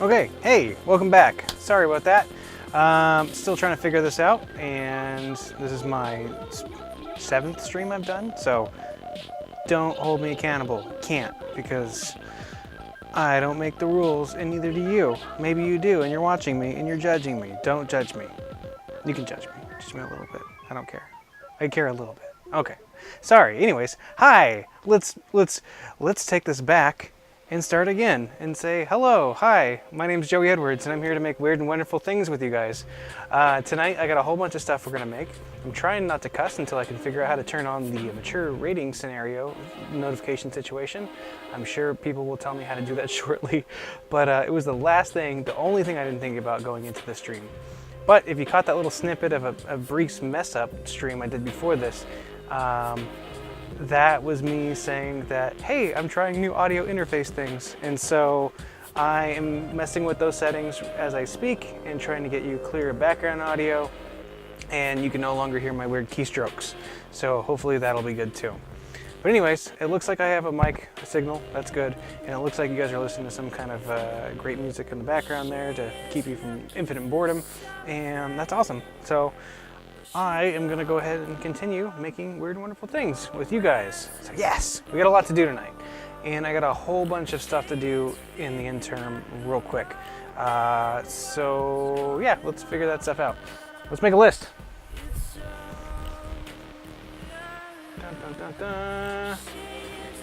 Okay, hey, welcome back. Sorry about that. Still trying to figure this out, and this is my 7th stream I've done, so don't hold me accountable. Can't, because I don't make the rules, and neither do you. Maybe you do, and you're watching me, and you're judging me. Don't judge me. You can judge me. Judge me a little bit. I don't care. I care a little bit. Okay. Sorry. Anyways, hi. Let's take this back and start again and say hello. Hi. My name's Joey Edwards, and I'm here to make weird and wonderful things with you guys. Tonight, I got a whole bunch of stuff we're gonna make. I'm trying not to cuss until I can figure out how to turn on the mature rating scenario notification situation. I'm sure people will tell me how to do that shortly, but it was the only thing I didn't think about going into the stream. But if you caught that little snippet of a brief mess up stream I did before this, that was me saying that, hey, I'm trying new audio interface things. And so I am messing with those settings as I speak and trying to get you clear background audio, and you can no longer hear my weird keystrokes. So hopefully that'll be good too. But anyways, it looks like I have a mic signal, that's good. And it looks like you guys are listening to some kind of great music in the background there to keep you from infinite boredom. And that's awesome. So I am gonna go ahead and continue making weird and wonderful things with you guys. So yes, we got a lot to do tonight. And I got a whole bunch of stuff to do in the interim real quick. So yeah, let's figure that stuff out. Let's make a list. Dun, dun, dun, dun.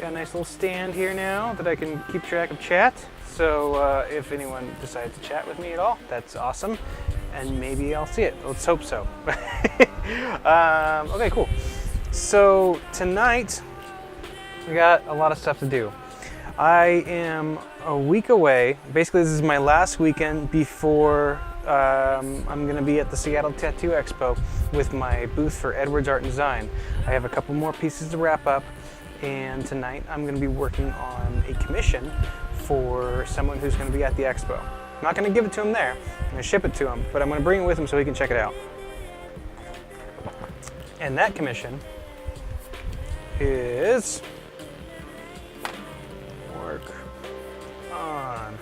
Got a nice little stand here now that I can keep track of chat. So if anyone decides to chat with me at all, that's awesome. And maybe I'll see it. Let's hope so. Okay, cool. So tonight, we got a lot of stuff to do. I am a week away. Basically, this is my last weekend before I'm going to be at the Seattle Tattoo Expo with my booth for Edwards Art and Design. I have a couple more pieces to wrap up, and tonight I'm going to be working on a commission for someone who's going to be at the expo. I'm not going to give it to him there. I'm going to ship it to him, but I'm going to bring it with him so he can check it out. And that commission is work on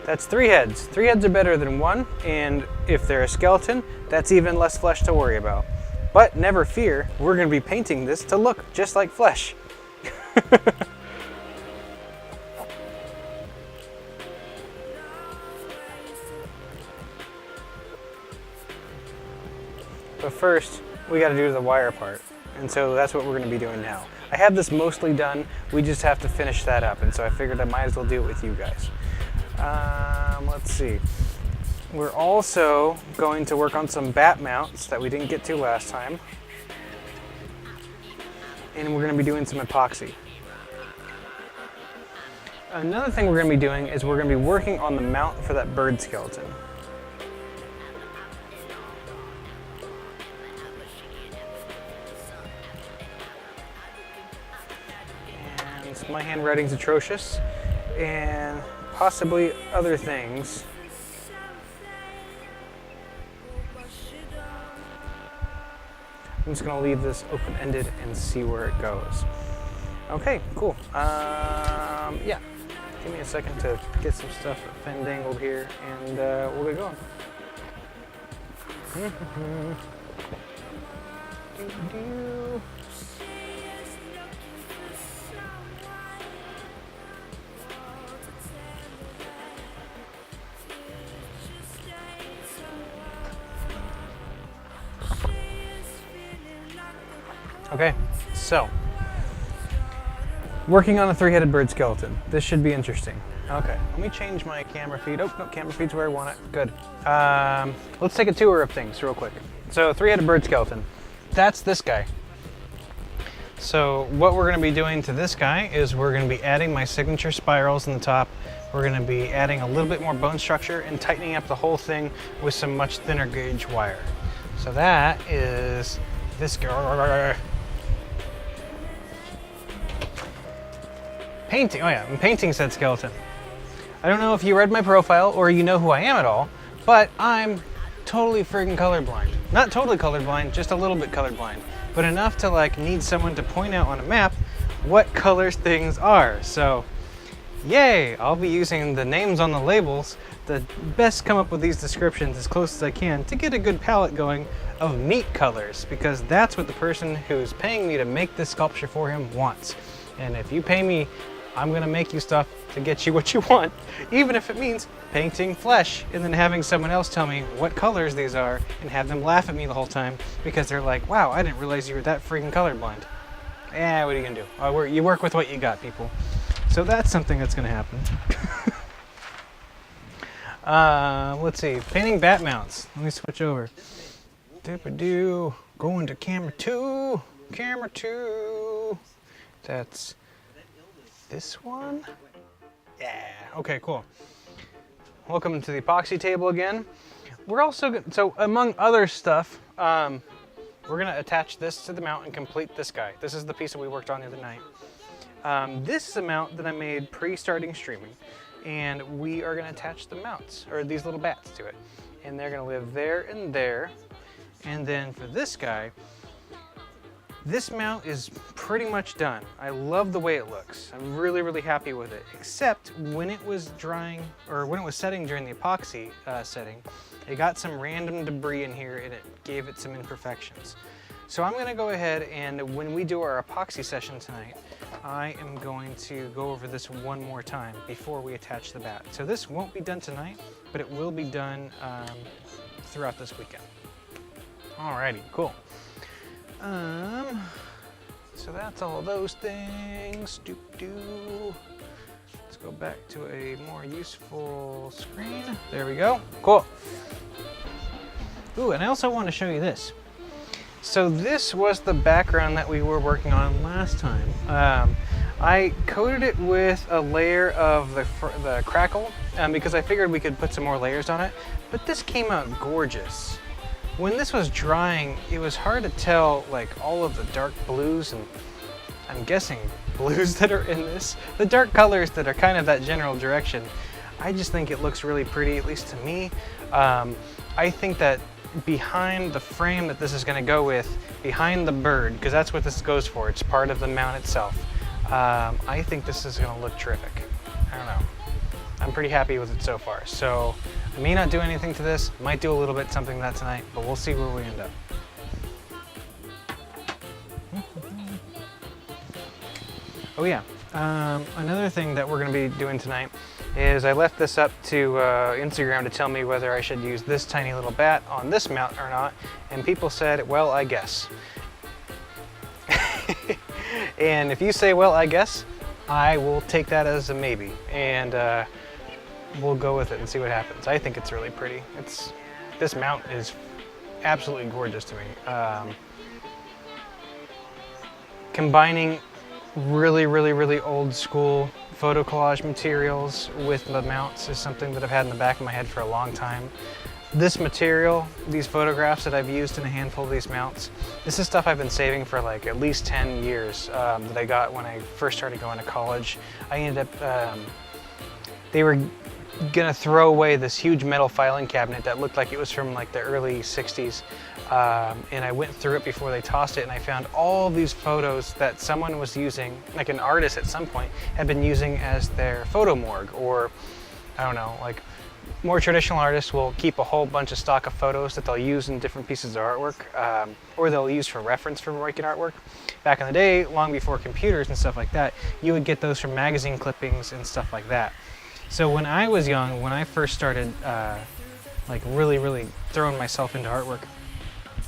That's 3 heads. 3 heads are better than 1, and if they're a skeleton, that's even less flesh to worry about. But never fear, we're going to be painting this to look just like flesh. But first, we got to do the wire part, and so that's what we're going to be doing now. I have this mostly done, we just have to finish that up, and so I figured I might as well do it with you guys. Let's see. We're also going to work on some bat mounts that we didn't get to last time. And we're going to be doing some epoxy. Another thing we're going to be doing is we're going to be working on the mount for that bird skeleton. And my handwriting's atrocious, and possibly other things. I'm just gonna leave this open-ended and see where it goes. Okay, cool. Yeah, give me a second to get some stuff fandangled here, and we'll get going. Okay, so working on a 3-headed bird skeleton. This should be interesting. Okay, let me change my camera feed. Oh, no, camera feed's where I want it. Good. Let's take a tour of things real quick. So 3-headed bird skeleton. That's this guy. So what we're going to be doing to this guy is we're going to be adding my signature spirals in the top. We're going to be adding a little bit more bone structure and tightening up the whole thing with some much thinner gauge wire. So that is this guy. Painting, oh yeah, I'm painting said skeleton. I don't know if you read my profile or you know who I am at all, but I'm totally friggin' colorblind. Not totally colorblind, just a little bit colorblind, but enough to like need someone to point out on a map what colors things are. So yay, I'll be using the names on the labels to best come up with these descriptions as close as I can to get a good palette going of neat colors, because that's what the person who's paying me to make this sculpture for him wants. And if you pay me, I'm gonna make you stuff to get you what you want, even if it means painting flesh and then having someone else tell me what colors these are and have them laugh at me the whole time because they're like, wow, I didn't realize you were that freaking colorblind. Yeah, what are you gonna do? You work with what you got, people. So that's something that's gonna happen. Let's see, painting bat mounts. Let me switch over. Doo-ba-doo. Going to camera two. Camera two. That's this one? Yeah, okay, cool. Welcome to the epoxy table again. We're also, so among other stuff, we're gonna attach this to the mount and complete this guy. This is the piece that we worked on the other night. This is a mount that I made pre-starting streaming, and we are gonna attach the mounts, or these little bats to it. And they're gonna live there and there. And then for this guy, this mount is pretty much done. I love the way it looks. I'm really, really happy with it, except when it was drying, or when it was setting during the epoxy setting, it got some random debris in here and it gave it some imperfections. So I'm gonna go ahead and when we do our epoxy session tonight, I am going to go over this one more time before we attach the bat. So this won't be done tonight, but it will be done throughout this weekend. Alrighty, cool. So that's all those things. Doop-doo. Let's go back to a more useful screen. There we go. Cool. Ooh, and I also want to show you this. So this was the background that we were working on last time. I coated it with a layer of the crackle because I figured we could put some more layers on it, but this came out gorgeous. When this was drying, it was hard to tell like all of the dark blues and I'm guessing blues that are in this, the dark colors that are kind of that general direction. I just think it looks really pretty, at least to me. I think that behind the frame that this is going to go with, behind the bird, because that's what this goes for, it's part of the mount itself. I think this is going to look terrific. I don't know. I'm pretty happy with it so far. So I may not do anything to this, might do a little bit something that tonight, but we'll see where we end up. Oh yeah, another thing that we're going to be doing tonight is I left this up to Instagram to tell me whether I should use this tiny little bat on this mount or not, and people said, well, I guess. And if you say, well, I guess, I will take that as a maybe, and we'll go with it and see what happens. I think it's really pretty. This mount is absolutely gorgeous to me. Combining really old school photo collage materials with the mounts is something that I've had in the back of my head for a long time. This material, these photographs that I've used in a handful of these mounts, this is stuff I've been saving for like at least 10 years that I got when I first started going to college. I ended up, they were gonna throw away this huge metal filing cabinet that looked like it was from like the early 60s. And I went through it before they tossed it, and I found all these photos that someone was using, like an artist at some point had been using as their photo morgue, or I don't know, like more traditional artists will keep a whole bunch of stock of photos that they'll use in different pieces of artwork, or they'll use for reference for making artwork. Back in the day, long before computers and stuff like that, you would get those from magazine clippings and stuff like that. So when I was young, when I first started like really throwing myself into artwork,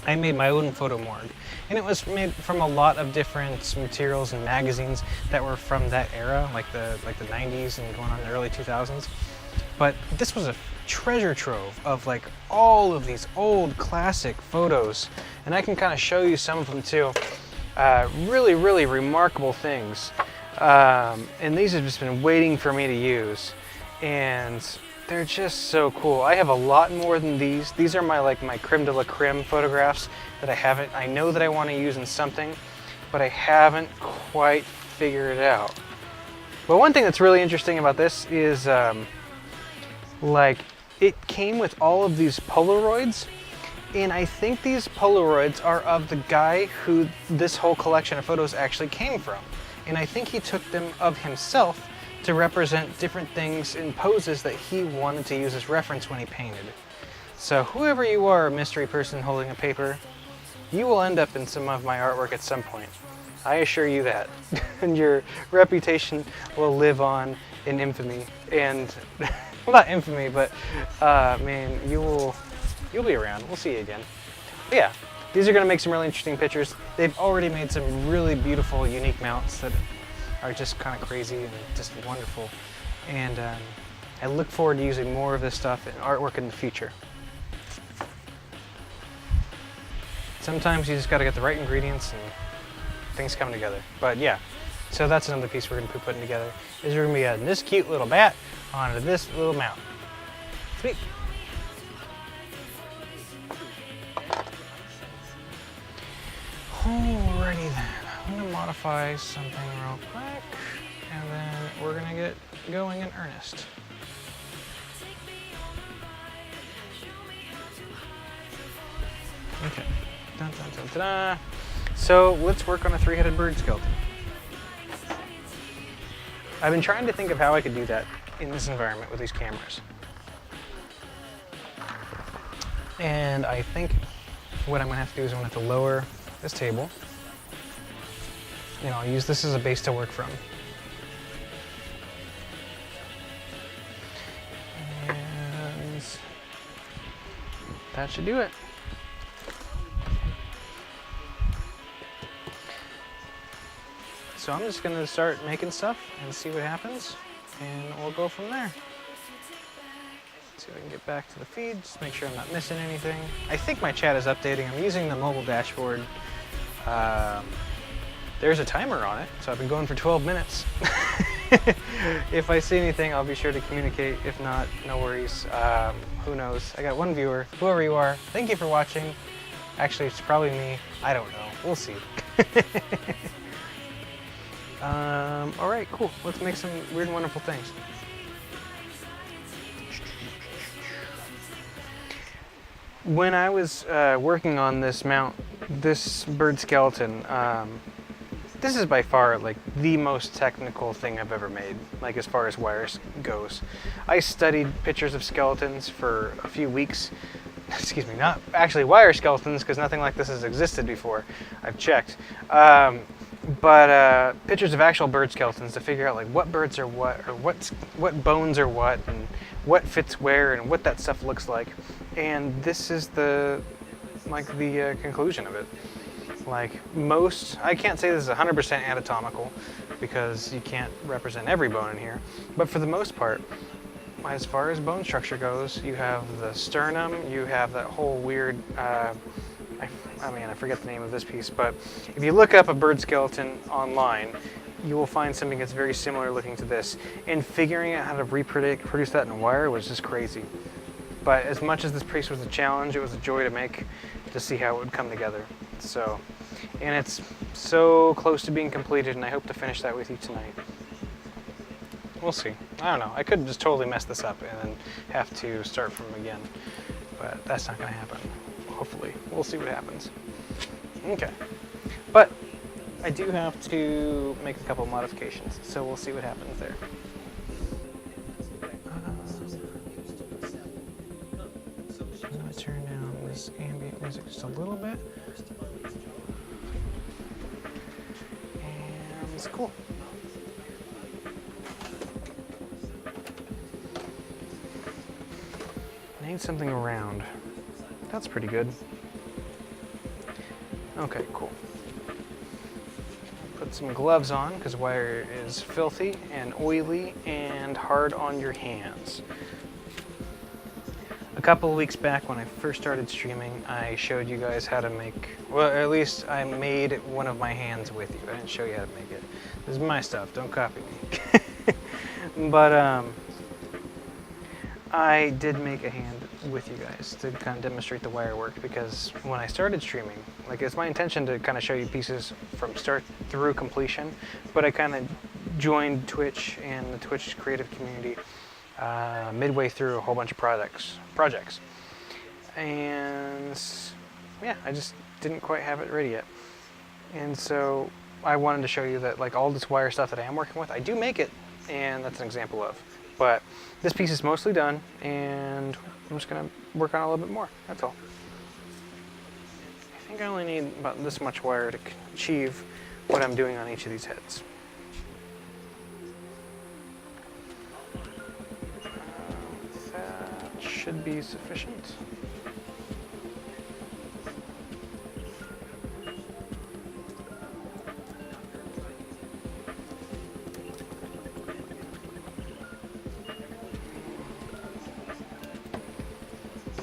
I made my own photo morgue, and it was made from a lot of different materials and magazines that were from that era, like the 90s and going on the early 2000s. But this was a treasure trove of like all of these old classic photos, and I can kind of show you some of them too. Really remarkable things, and these have just been waiting for me to use, and they're just so cool. I have a lot more than these. These are my creme de la creme photographs that I know that I want to use in something, but I haven't quite figured it out. But one thing that's really interesting about this is like it came with all of these Polaroids, And I think these Polaroids are of the guy who this whole collection of photos actually came from. And I think he took them of himself to represent different things in poses that he wanted to use as reference when he painted. So whoever you are, mystery person holding a paper, you will end up in some of my artwork at some point. I assure you that. And your reputation will live on in infamy. And, well, not infamy, but man, you'll be around. We'll see you again. But yeah, these are going to make some really interesting pictures. They've already made some really beautiful, unique mounts that are just kind of crazy and just wonderful. And I look forward to using more of this stuff in artwork in the future. Sometimes you just got to get the right ingredients and things come together. But yeah, so that's another piece we're going to be putting together. Is we're going to be adding this cute little bat onto this little mount. Sweet. Alrighty then, I'm going to modify something real quick, and then we're going to get going in earnest. Okay. Dun, dun, dun, dun, dun. So let's work on a three-headed bird skeleton. I've been trying to think of how I could do that in this environment with these cameras. And I think what I'm going to have to do is I'm going to have to lower this table. And I'll use this as a base to work from. And that should do it. So I'm just going to start making stuff and see what happens, and we'll go from there. Let's see if I can get back to the feed, just make sure I'm not missing anything. I think my chat is updating. I'm using the mobile dashboard. There's a timer on it, so I've been going for 12 minutes. If I see anything, I'll be sure to communicate. If not, no worries. Who knows? I got one viewer. Whoever you are, thank you for watching. Actually, it's probably me. I don't know. We'll see. All right, cool. Let's make some weird and wonderful things. When I was working on this mount, this bird skeleton, this is by far like the most technical thing I've ever made, like as far as wires goes. I studied pictures of skeletons for a few weeks. Excuse me, not actually wire skeletons, because nothing like this has existed before. I've checked. But pictures of actual bird skeletons to figure out like what birds are what, or what bones are what, and what fits where, and what that stuff looks like. And this is the conclusion of it. Like most, I can't say this is 100% anatomical because you can't represent every bone in here, but for the most part, as far as bone structure goes, you have the sternum, you have that whole weird, I forget the name of this piece, but if you look up a bird skeleton online, you will find something that's very similar looking to this. And figuring out how to reproduce that in a wire was just crazy. But as much as this piece was a challenge, it was a joy to make, to see how it would come together. So, and it's so close to being completed, and I hope to finish that with you tonight. We'll see. I don't know. I could just totally mess this up and then have to start from again, but that's not going to happen. Hopefully. We'll see what happens. Okay. But I do have to make a couple of modifications, so we'll see what happens there. I'm going to turn down this ambient music just a little bit. And it's cool. Need something around. That's pretty good. Okay, cool. Put some gloves on because wire is filthy and oily and hard on your hands. A couple of weeks back when I first started streaming, I showed you guys how to make, well, at least I made one of my hands with you. I didn't show you how to make it. This is my stuff, don't copy me. But I did make a hand with you guys to kind of demonstrate the wire work, because when I started streaming, like it's my intention to kind of show you pieces from start through completion, but I kind of joined Twitch and the Twitch creative community midway through a whole bunch of projects. and yeah, I just didn't quite have it ready yet. And so I wanted to show you that like all this wire stuff that I am working with, I do make it, and that's an example of. But this piece is mostly done, and I'm just gonna work on it a little bit more, that's all. I think I only need about this much wire to achieve what I'm doing on each of these heads. That should be sufficient.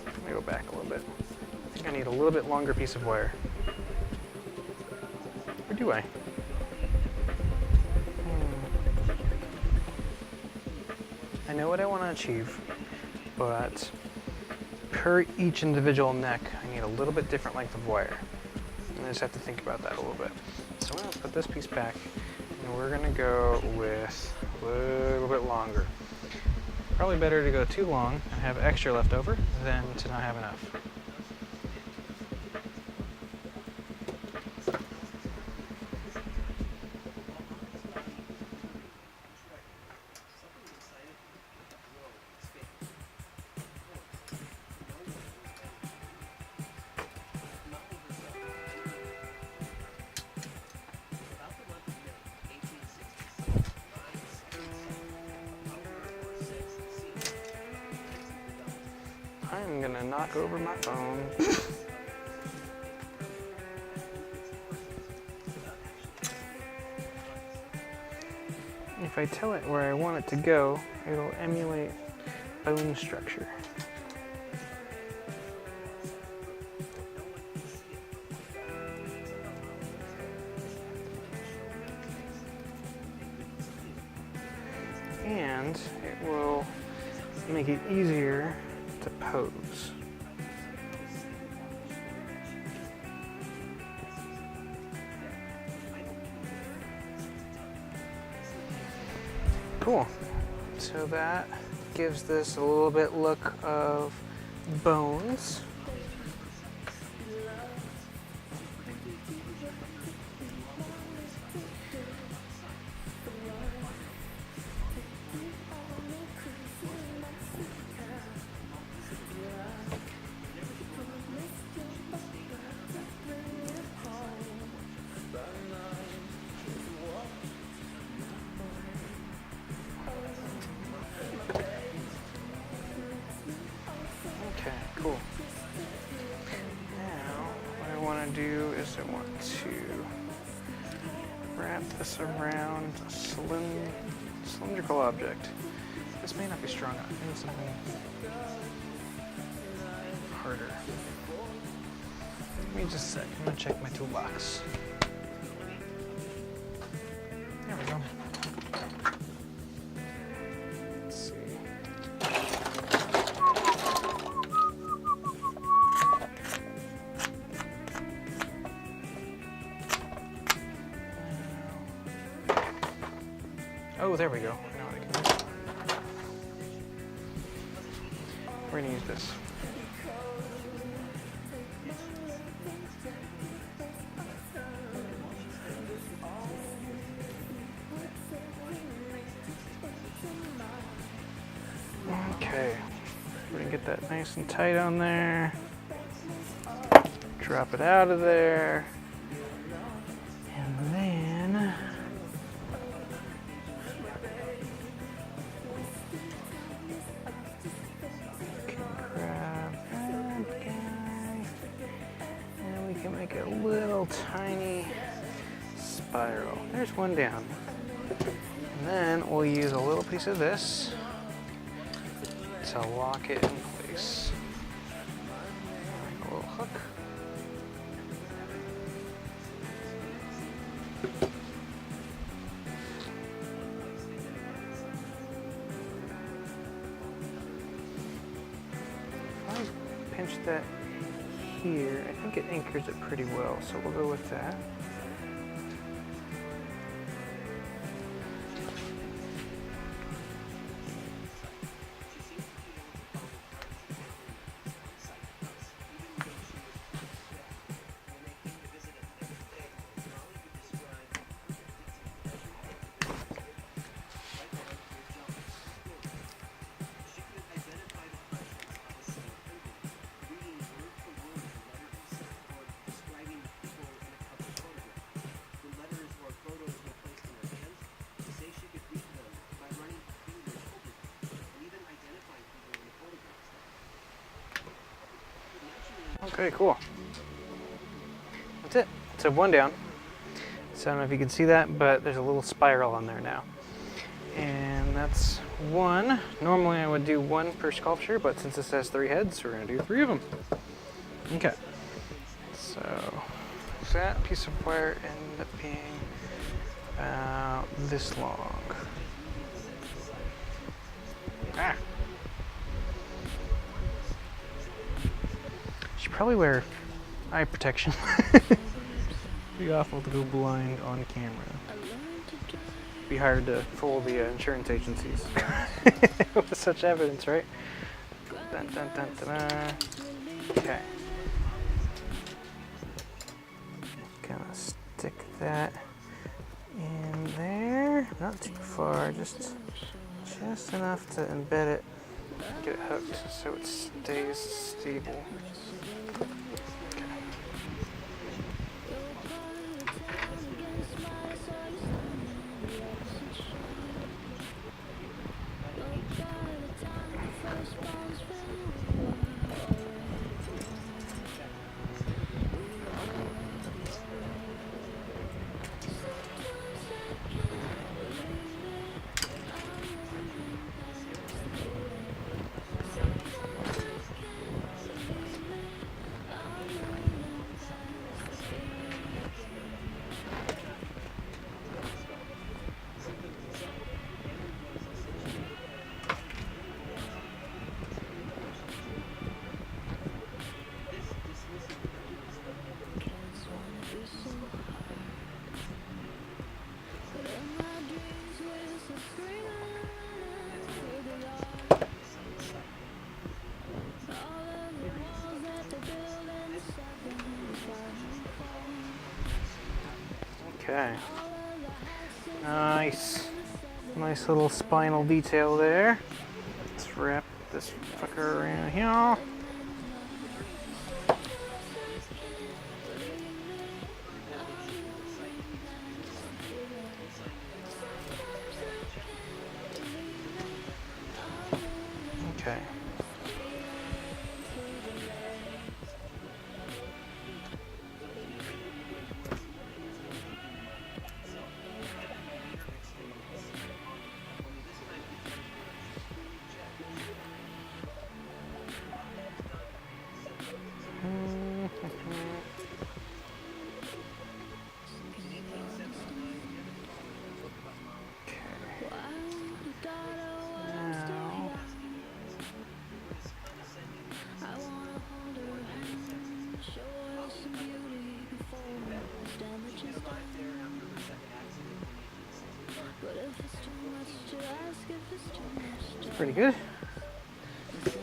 Let me go back a little bit. I think I need a little bit longer piece of wire. Or do I? I know what I want to achieve, but per each individual neck, I need a little bit different length of wire. And I just have to think about that a little bit. So I'm going to put this piece back, and we're going to go with a little bit longer. Probably better to go too long and have extra left over than to not have enough. I'm gonna knock over my phone. If I tell it where I want it to go, it'll emulate bone structure. And it will make it easier to pose. Cool. So that gives this a little bit look of bones. Okay, cool. Now, what I want to do is I want to wrap this around a cylindrical object. This may not be strong enough. I need something harder. Give me just a sec. I'm going to check my toolbox. There we go. Let's see. Oh, there we go. I know what I can do. We're going to use this. Okay, we're going to get that nice and tight on there. Drop it out of there. And then make a little tiny spiral. There's one down. And then we'll use a little piece of this to lock it in place. Make a little hook. If I pinch that here, I think it anchors it pretty well, so we'll go with that. Okay, cool. That's it. So one down. So I don't know if you can see that, but there's a little spiral on there now. And that's one. Normally I would do one per sculpture, but since this has 3 heads, we're gonna do 3 of them. Okay. So that piece of wire ended up being about this long. Ah. Should probably wear eye protection. Be awful to go blind on camera. Be hard to fool the insurance agencies with such evidence, right? Dun, dun, dun, dun, dun. Okay. Gonna stick that in there. Not too far, just enough to embed it. Get it hooked so it stays stable. Okay. Nice. Nice little spinal detail there. Let's wrap this fucker around here. Okay. Pretty good. Alright,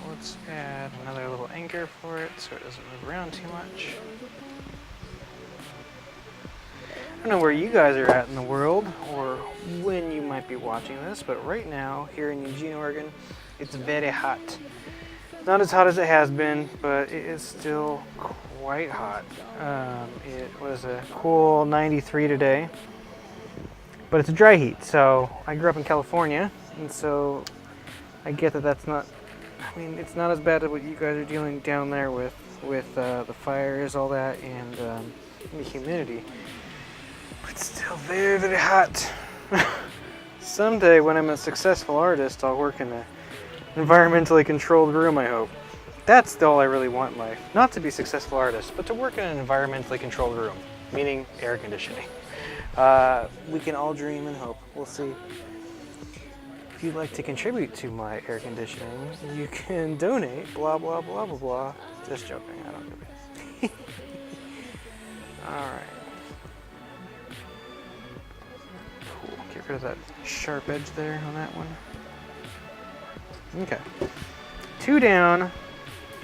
let's add another little anchor for it so it doesn't move around too much. I don't know where you guys are at in the world or when you might be watching this, but right now here in Eugene, Oregon, it's very hot. Not as hot as it has been, but it is still quite hot. It was a cool 93 today, but it's a dry heat. So I grew up in California, and so I get that that's not, I mean, it's not as bad as what you guys are dealing down there with the fires, all that, and the humidity. But still very, very hot. Someday when I'm a successful artist, I'll work in an environmentally controlled room, I hope. That's all I really want in life. Not to be a successful artist, but to work in an environmentally controlled room, meaning air conditioning. We can all dream and hope. We'll see. If you'd like to contribute to my air conditioning, you can donate, blah, blah, blah, blah, blah. Just joking, I don't give it. Alright. Cool, get rid of that sharp edge there on that one. Okay. 2 down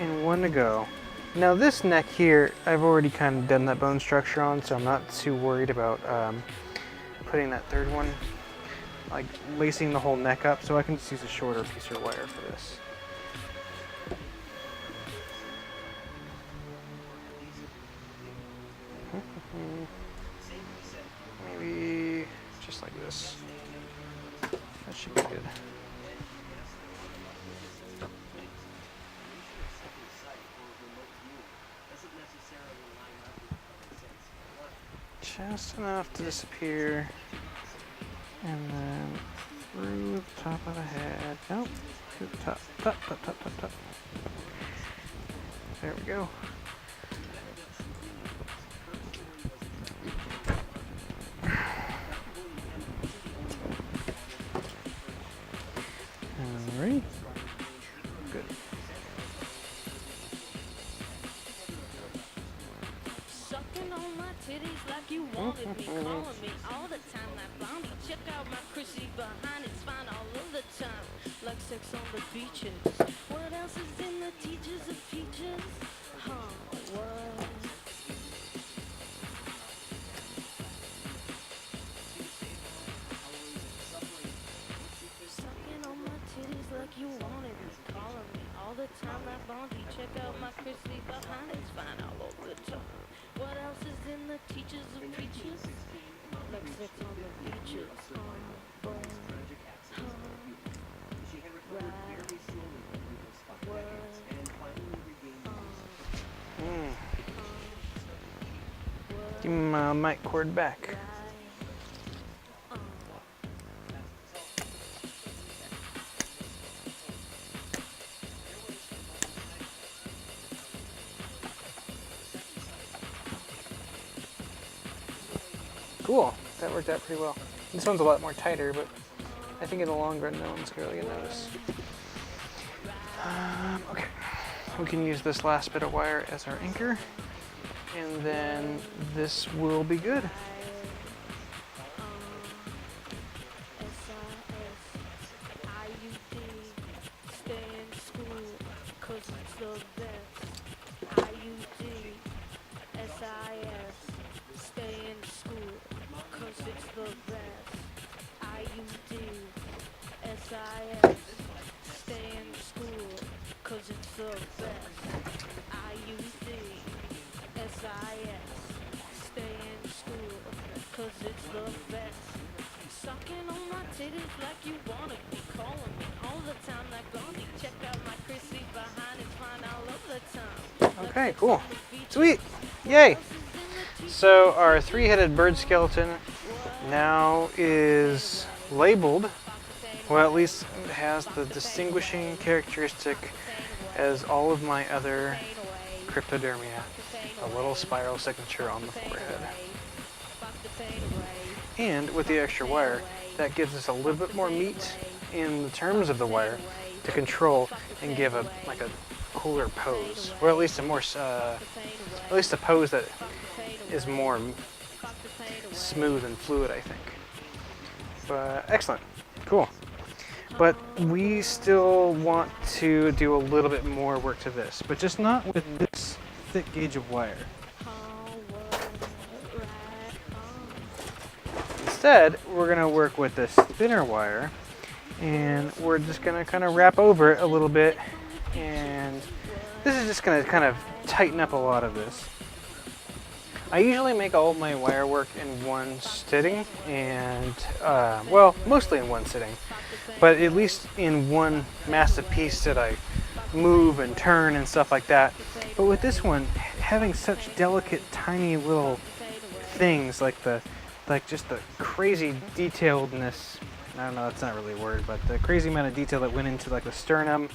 and 1 to go. Now this neck here, I've already kind of done that bone structure on, so I'm not too worried about putting that 3rd one, like lacing the whole neck up, so I can just use a shorter piece of wire for this. Maybe just like this. That should be good. just enough to disappear. And then through the top of the head. Nope. To the top. Top, top, top, top, top. There we go. Alright. Good. Sucking on my titties like you wanted me, calling me all the time like Blondie. Check out my Chrissy behind, it's fine all of the time, like sex on the beaches. What else is in the teachers of peaches? Huh, what? Sucking on my titties like you wanted me, calling me all the time like Blondie. Check out my Chrissy behind, it's fine all over the time. What else is in the teachers of peaches? Like sex on the beaches. Boom. Give me my mic cord back. Cool, that worked out pretty well. This one's a lot more tighter, but I think in the long run, no one's really gonna notice. Okay, we can use this last bit of wire as our anchor, and then this will be good. Sucking on my titties like you wanna be, calling me all the time like Blondie. Check out my Chrissy behind, it's fine all of the time. Okay, cool. Sweet. Yay. So our three-headed bird skeleton now is labeled, well, at least it has the distinguishing characteristic as all of my other cryptodermia, a little spiral signature on the forehead. And with the extra wire, that gives us a little bit more meat in the terms of the wire to control and give a cooler pose, or at least a more a pose that is more smooth and fluid, I think. But excellent, cool. But we still want to do a little bit more work to this, but just not with this thick gauge of wire. Instead, we're going to work with this thinner wire, and we're just going to kind of wrap over it a little bit, and this is just going to kind of tighten up a lot of this. I usually make all of my wire work in one sitting, and well, mostly in one sitting, but at least in one massive piece that I move and turn and stuff like that. But with this one, having such delicate, tiny little things like just the crazy detailedness, I don't know, that's not really a word, but the crazy amount of detail that went into like the sternum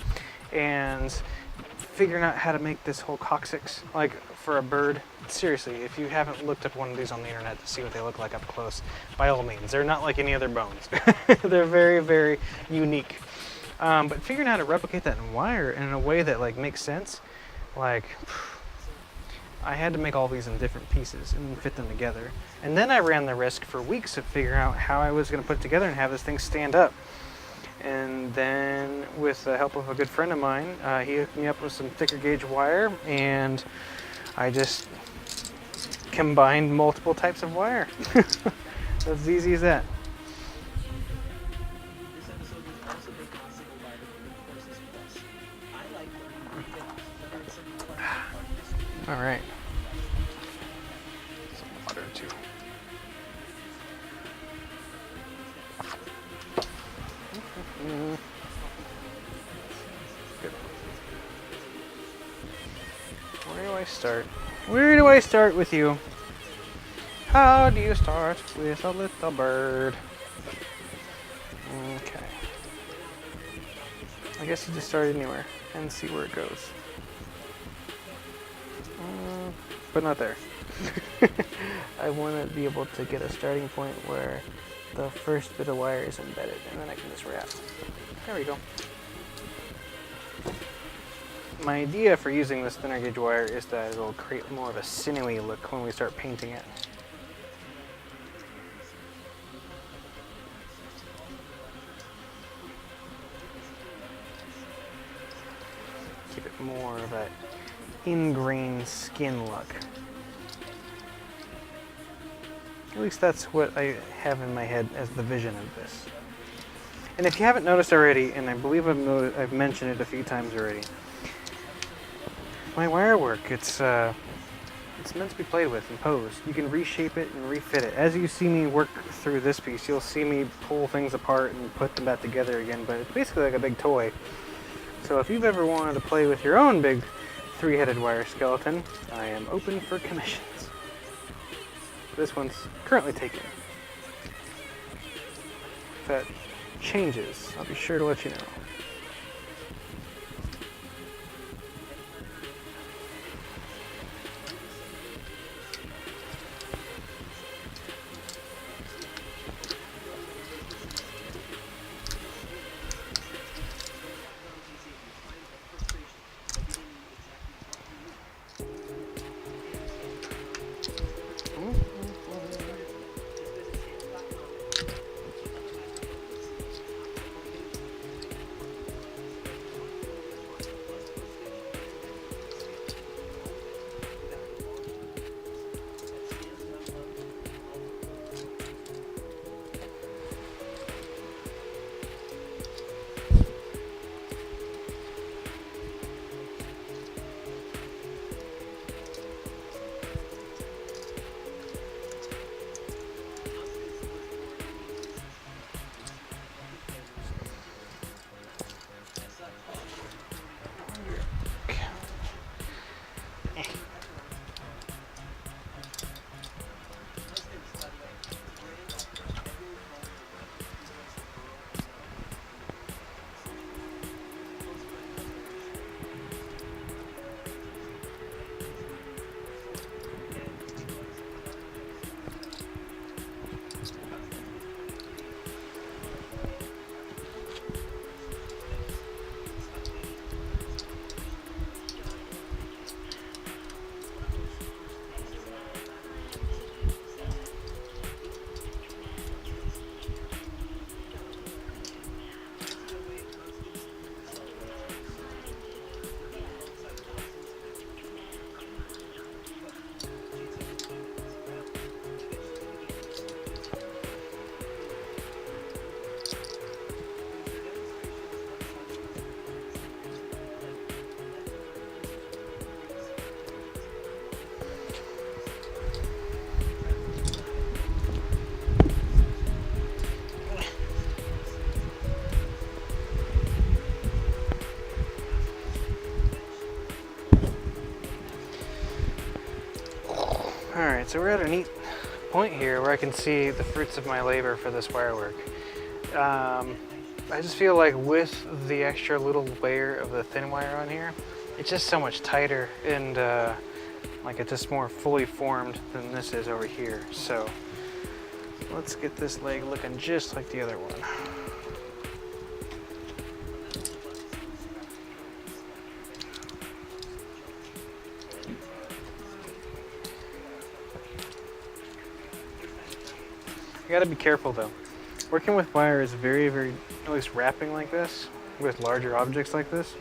and figuring out how to make this whole coccyx like for a bird. Seriously, if you haven't looked up one of these on the internet to see what they look like up close, by all means, they're not like any other bones. They're very, very unique. But figuring out how to replicate that in wire in a way that like makes sense, like I had to make all these in different pieces and fit them together. And then I ran the risk for weeks of figuring out how I was going to put it together and have this thing stand up. And then with the help of a good friend of mine, he hooked me up with some thicker gauge wire, and I just combined multiple types of wire. As easy as that. All right. Some water too. Good. Where do I start? Where do I start with you? How do you start with a little bird? Okay. I guess you just start anywhere and see where it goes. But not there. I want to be able to get a starting point where the first bit of wire is embedded, and then I can just wrap. There we go. My idea for using this thinner gauge wire is that it'll create more of a sinewy look when we start painting it. Keep it more of a ingrained skin look. At least that's what I have in my head as the vision of this. And if you haven't noticed already, and I believe I've mentioned it a few times already, my wire work, it's meant to be played with and posed. You can reshape it and refit it. As you see me work through this piece, you'll see me pull things apart and put them back together again, but it's basically like a big toy. So if you've ever wanted to play with your own big three-headed wire skeleton, I am open for commissions. This one's currently taken. If that changes, I'll be sure to let you know. Alright, so we're at a neat point here where I can see the fruits of my labor for this wire work. I just feel like with the extra little layer of the thin wire on here, it's just so much tighter and like it's just more fully formed than this is over here. So let's get this leg looking just like the other one. You gotta be careful though. Working with wire is very, at least wrapping like this, with larger objects like this,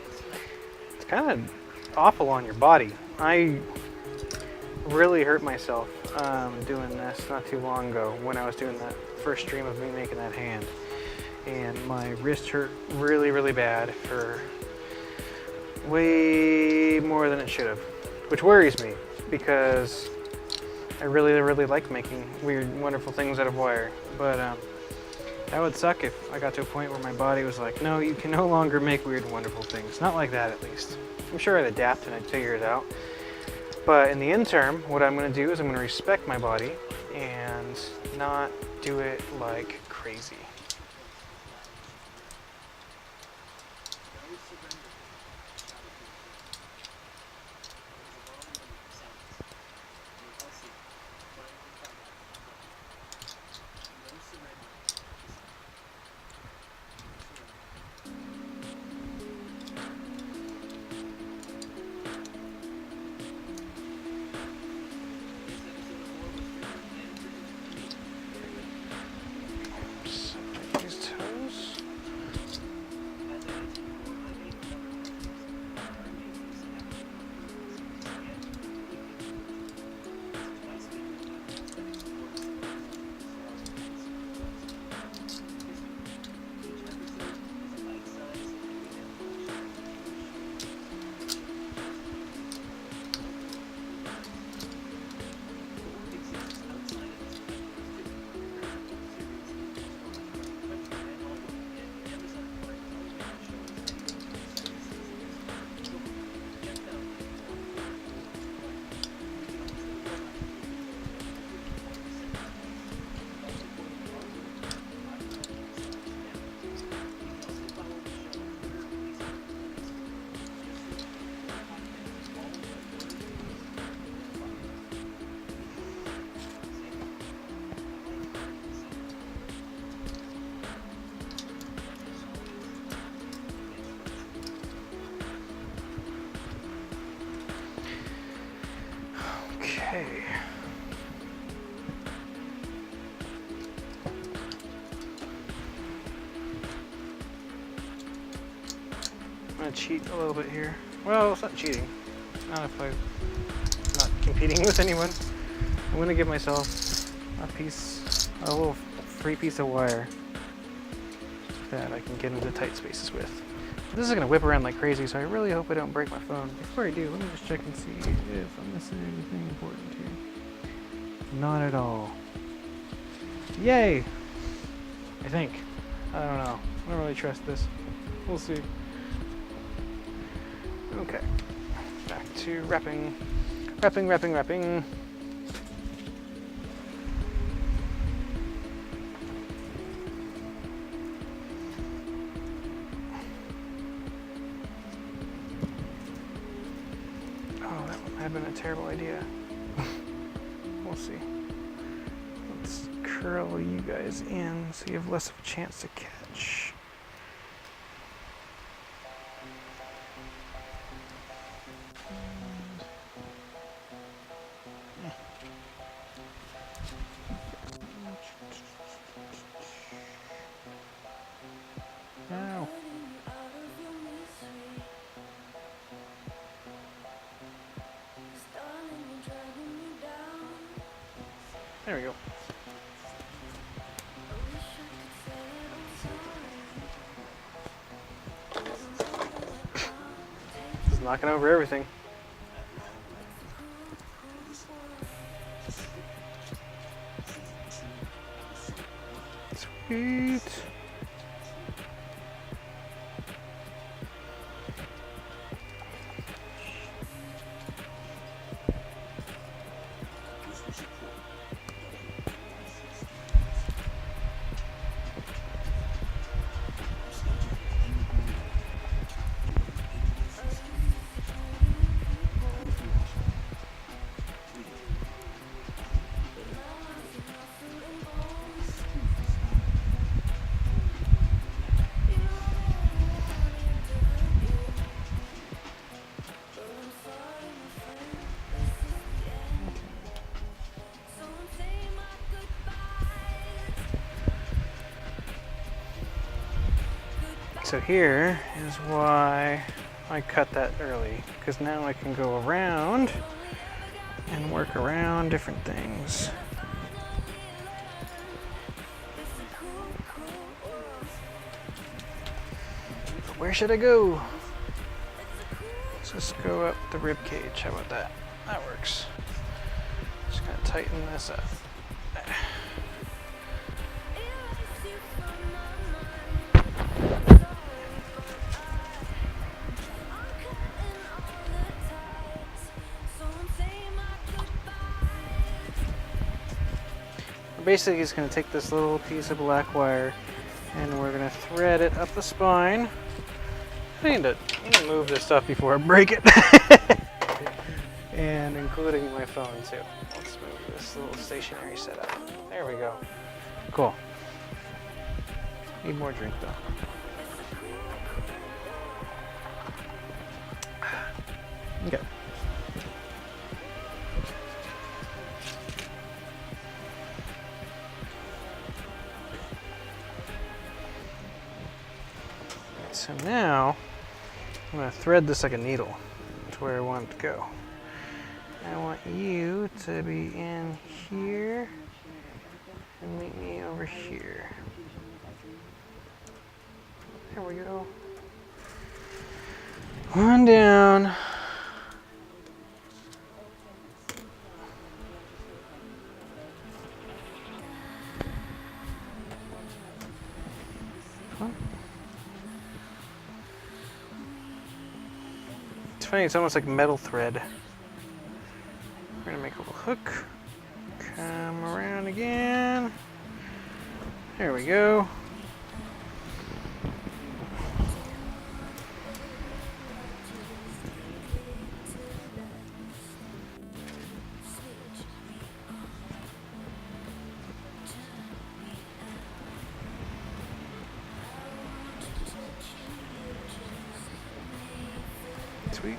it's kind of awful on your body. I really hurt myself doing this not too long ago when I was doing that first stream of me making that hand. And my wrist hurt really, really bad for way more than it should have, which worries me because I really, really like making weird, wonderful things out of wire. But that would suck if I got to a point where my body was like, no, you can no longer make weird, wonderful things. Not like that, at least. I'm sure I'd adapt and I'd figure it out. But in the interim, what I'm going to do is I'm going to respect my body and not do it like crazy. These toes. Okay. I'm gonna cheat a little bit here. Well, it's not cheating. Not if I'm not competing with anyone. I'm gonna give myself a little free piece of wire that I can get into tight spaces with. This is gonna whip around like crazy, so I really hope I don't break my phone. Before I do, let me just check and see if I'm missing anything important here. Not at all. Yay! I think. I don't know. I don't really trust this. We'll see. Okay. Back to wrapping. Wrapping. Had been a terrible idea. We'll see. Let's curl you guys in so you have less of a chance to catch. Ow. There we go. Just knocking over everything. Sweet. So here is why I cut that early, because now I can go around and work around different things. But where should I go? Let's just go up the rib cage. How about that? That works. Just gonna tighten this up. basically just going to take this little piece of black wire and we're going to thread it up the spine. I need to move this stuff before I break it. And including my phone too. Let's move this little stationary setup. There we go. Cool. Need more drink though. Okay. So now I'm going to thread this like a needle to where I want it to go. I want you to be in here and meet me over here. There we go. One down. It's funny, it's almost like metal thread. We're gonna make a little hook. Come around again. There we go. Sweet.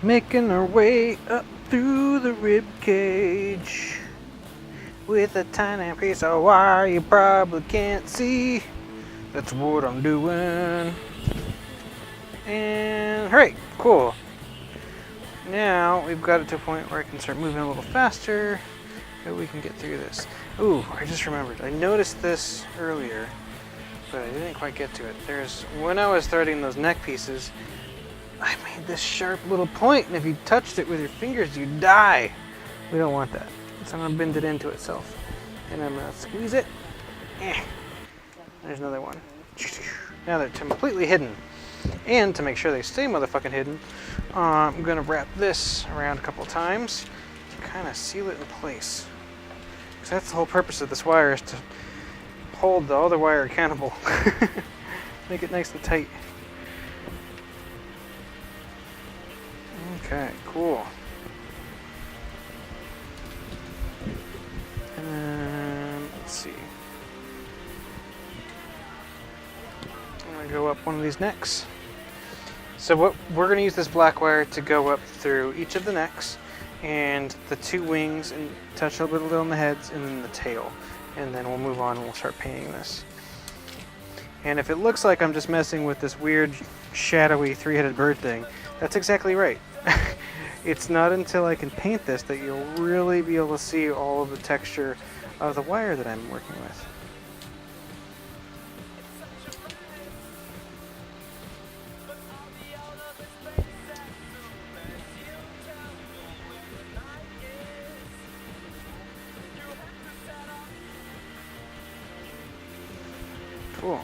Making our way up through the rib cage with a tiny piece of wire you probably can't see. That's what I'm doing. And hooray, cool. Now we've got it to a point where I can start moving a little faster so we can get through this. Ooh, I just remembered. I noticed this earlier, but I didn't quite get to it. When I was threading those neck pieces, I made this sharp little point, and if you touched it with your fingers, you'd die. We don't want that. So I'm gonna bend it into itself, and I'm gonna squeeze it. There's another one. Now they're completely hidden. And to make sure they stay motherfucking hidden, I'm gonna wrap this around a couple times to kind of seal it in place. Because that's the whole purpose of this wire, is to hold the other wire accountable. Make it nice and tight. Okay, cool. And let's see. I'm gonna go up one of these necks. So we're gonna use this black wire to go up through each of the necks and the two wings and touch a little bit on the heads and then the tail. And then we'll move on and we'll start painting this. And if it looks like I'm just messing with this weird shadowy three-headed bird thing, That's exactly right. It's not until I can paint this that you'll really be able to see all of the texture of the wire that I'm working with. Cool.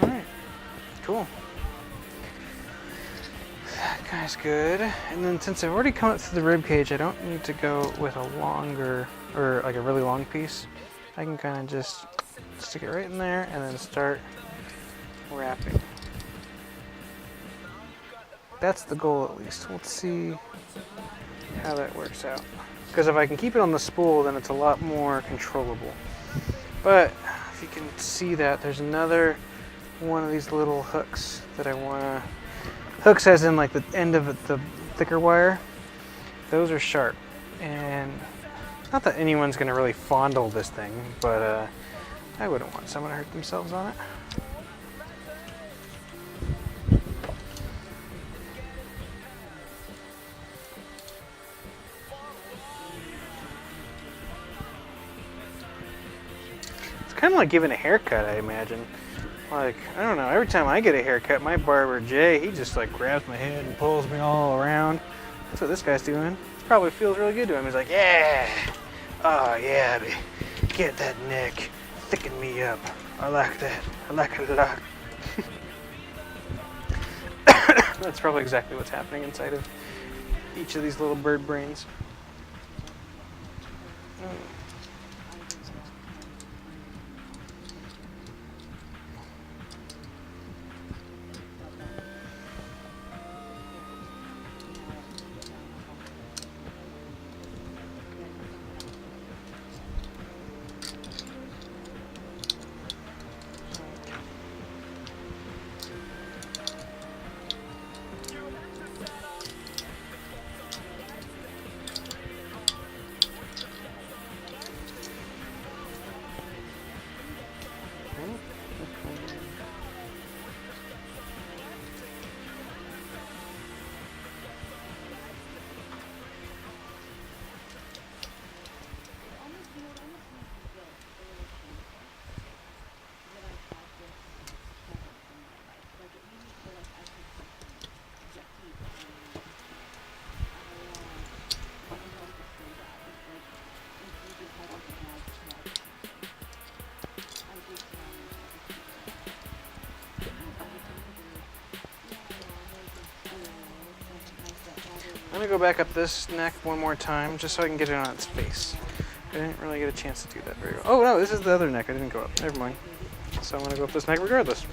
Alright, cool. That guy's good. And then since I've already come up through the rib cage, I don't need to go with a longer, or like a really long piece. I can kind of just stick it right in there and then start wrapping. That's the goal at least. Let's see how that works out. Because if I can keep it on the spool, then it's a lot more controllable. But if you can see that, there's another one of these little hooks that I want to... Hooks as in like the end of the thicker wire. Those are sharp. And not that anyone's going to really fondle this thing, but I wouldn't want someone to hurt themselves on it. Kind of like giving a haircut, I imagine. Like, I don't know, every time I get a haircut, my barber, Jay, he just like grabs my head and pulls me all around. That's what this guy's doing. It probably feels really good to him. He's like, yeah, oh yeah, get that neck, thicken me up. I like that, I like it a lot. That's probably exactly what's happening inside of each of these little bird brains. I'm gonna go back up this neck one more time just so I can get it on its face. I didn't really get a chance to do that very well. Oh no, this is the other neck. I didn't go up. Never mind. So I'm gonna go up this neck regardless.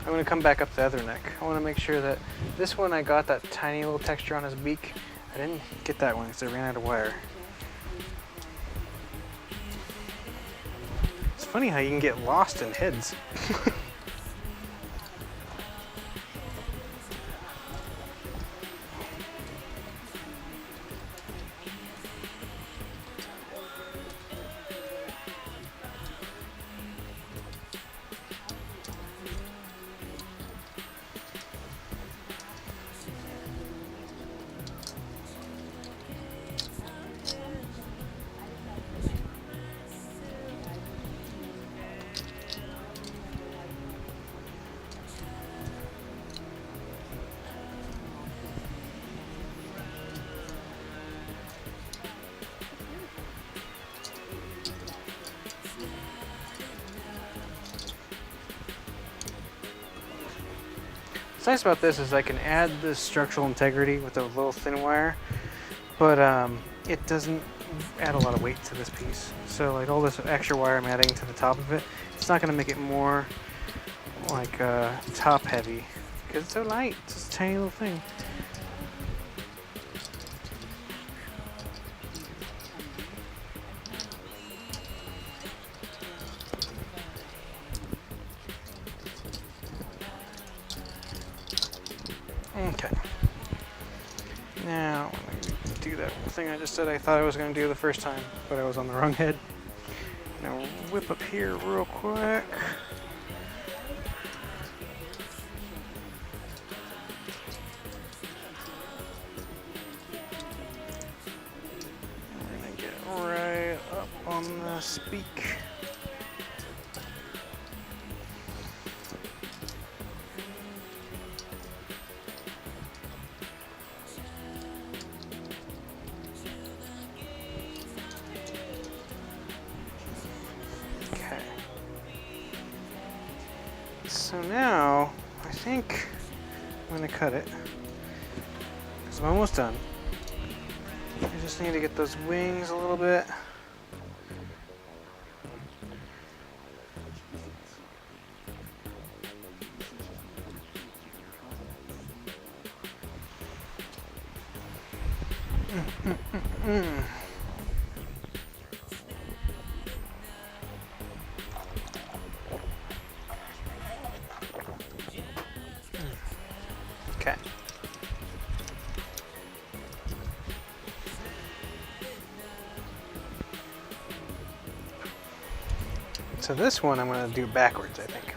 I'm gonna come back up the other neck. I wanna make sure that this one I got that tiny little texture on his beak. I didn't get that one because I ran out of wire. It's funny how you can get lost in heads. What's nice about this is I can add this structural integrity with a little thin wire, but it doesn't add a lot of weight to this piece. So like all this extra wire I'm adding to the top of it, it's not going to make it more like top heavy because it's so light. It's just a tiny little thing. Okay. Now, I'm gonna do that thing I just said I thought I was gonna do the first time, but I was on the wrong head. Now whip up here real quick. We're gonna get right up on this beak. Okay. So now, I think I'm gonna cut it, because I'm almost done. I just need to get those wings a little bit. Okay. So this one I'm going to do backwards, I think,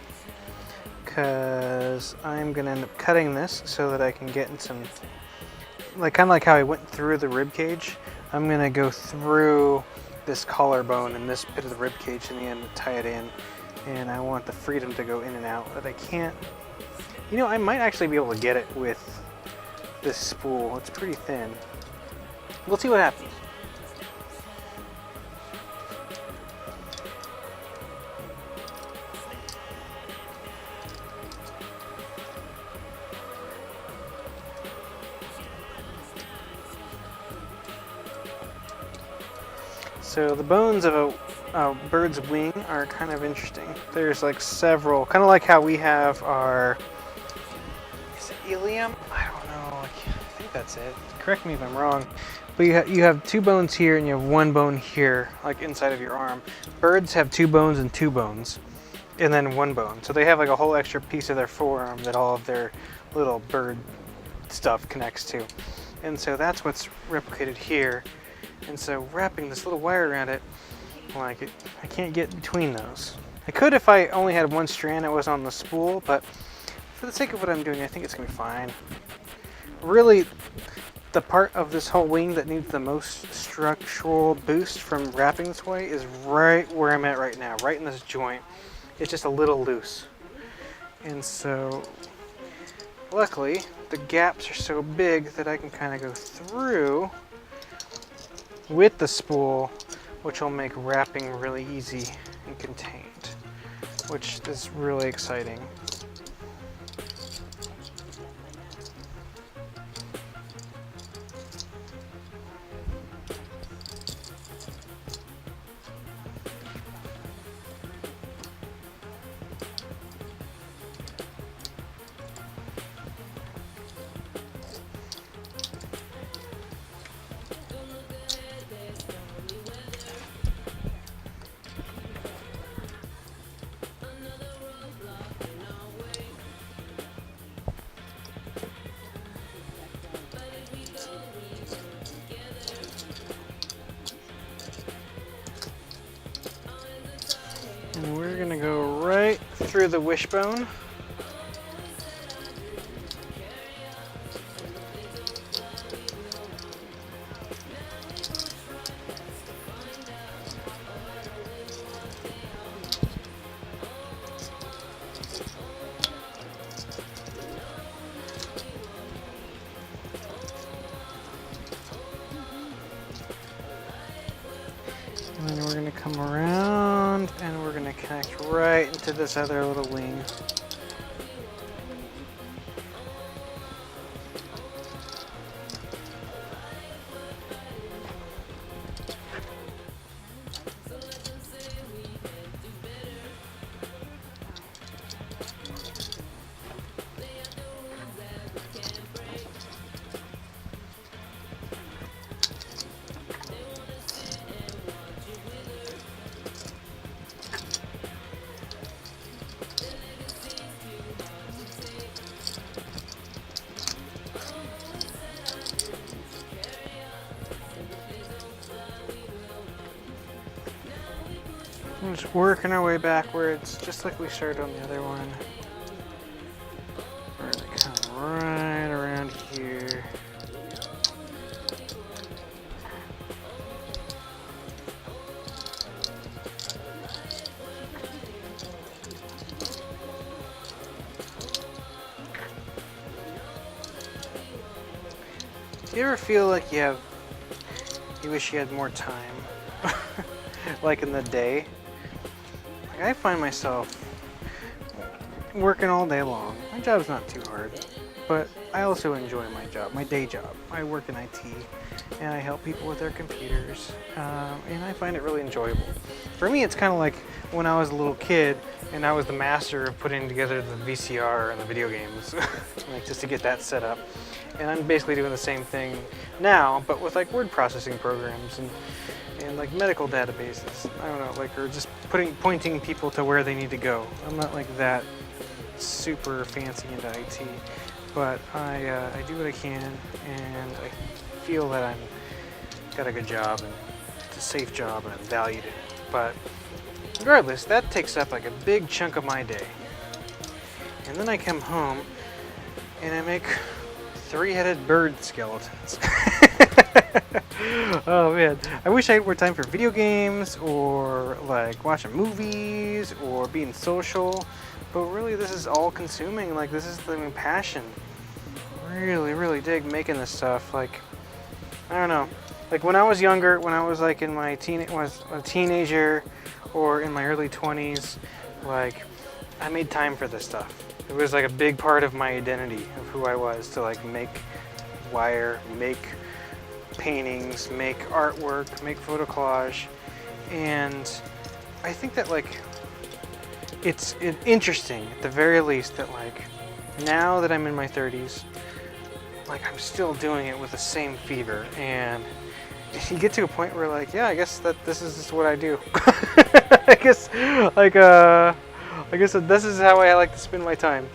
because I'm going to end up cutting this so that I can get in some, like kind of like how I went through the rib cage. I'm going to go through this collarbone and this bit of the rib cage in the end to tie it in, and I want the freedom to go in and out, but I can't. You know, I might actually be able to get it with this spool. It's pretty thin. We'll see what happens. So the bones of a bird's wing are kind of interesting. There's like several, kind of like how we have our, is it ilium? I don't know, I think that's it. Correct me if I'm wrong. But you have two bones here and you have one bone here, like inside of your arm. Birds have two bones and two bones, and then one bone. So they have like a whole extra piece of their forearm that all of their little bird stuff connects to. And so that's what's replicated here. And so wrapping this little wire around it, like I can't get between those. I could if I only had one strand that was on the spool, but for the sake of what I'm doing, I think it's gonna be fine. Really, the part of this whole wing that needs the most structural boost from wrapping this way is right where I'm at right now, right in this joint. It's just a little loose. And so, luckily, the gaps are so big that I can kind of go through with the spool, which will make wrapping really easy and contained, which is really exciting. And we're gonna go right through the wishbone. And then we're gonna come around and we're gonna connect right into this other little wing. I'm just working our way backwards, just like we started on the other one. We're gonna come right around here. Do you ever feel like you wish you had more time? Like in the day? Like I find myself working all day long. My job's not too hard, but I also enjoy my job, my day job. I work in IT, and I help people with their computers, and I find it really enjoyable. For me, it's kind of like when I was a little kid, and I was the master of putting together the VCR and the video games, like just to get that set up. And I'm basically doing the same thing now, but with like word processing programs and like medical databases. I don't know, like, or just pointing people to where they need to go. I'm not like that super fancy into IT, but I do what I can, and I feel that I'm got a good job and it's a safe job and I'm valued in it. But regardless, that takes up like a big chunk of my day. And then I come home and I make 3-headed bird skeletons. Oh man, I wish I had more time for video games or like watching movies or being social, but really this is all consuming. Like this is the passion. Really dig making this stuff. Like I don't know, like when I was younger, when I was like in my was a teenager or in my early 20s, like I made time for this stuff. It was like a big part of my identity of who I was, to like make wire, make paintings, make artwork, make photo collage. And I think that like it's interesting at the very least that like now that I'm in my 30s, like I'm still doing it with the same fever, and you get to a point where like, yeah, I guess that this is just what I do. I guess like I guess this is how I like to spend my time.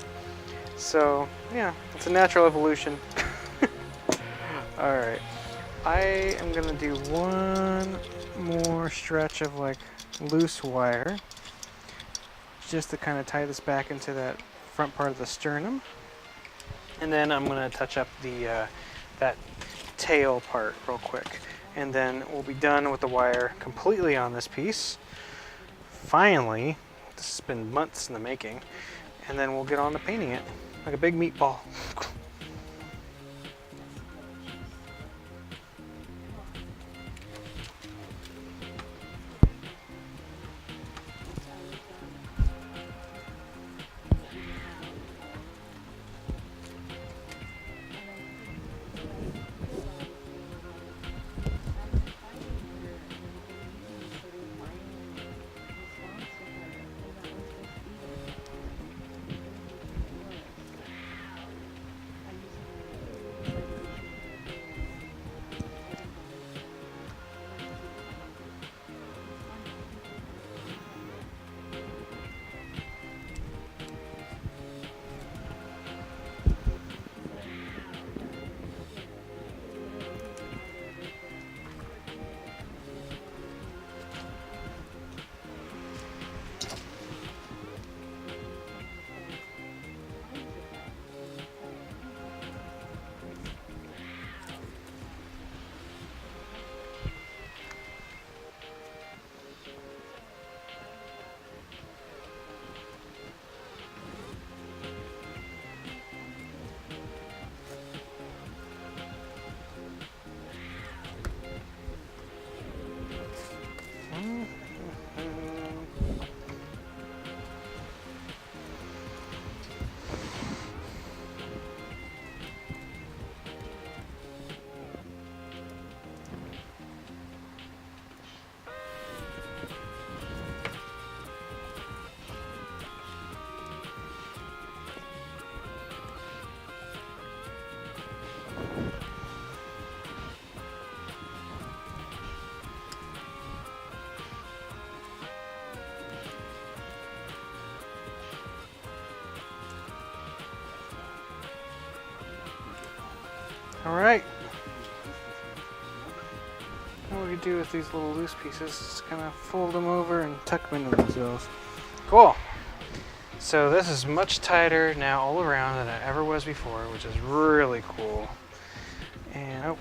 So yeah, it's a natural evolution. All right, I am gonna do one more stretch of like loose wire, just to kind of tie this back into that front part of the sternum, and then I'm gonna touch up the that tail part real quick, and then we'll be done with the wire completely on this piece. Finally, this has been months in the making, and then we'll get on to painting it like a big meatball. All right. what we do with these little loose pieces is kind of fold them over and tuck them into themselves. Cool. So this is much tighter now all around than it ever was before, which is really cool. And oh,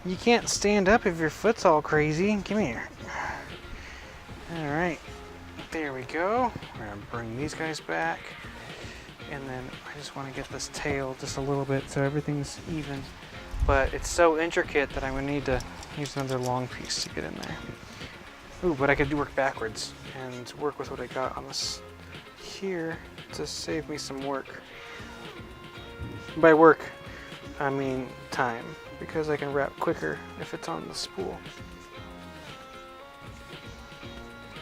you can't stand up if your foot's all crazy. Come here. All right, there we go. We're gonna bring these guys back. And then I just want to get this tail just a little bit so everything's even. But it's so intricate that I'm going to need to use another long piece to get in there. Ooh, but I could work backwards and work with what I got on this here to save me some work. By work, I mean time, because I can wrap quicker if it's on the spool.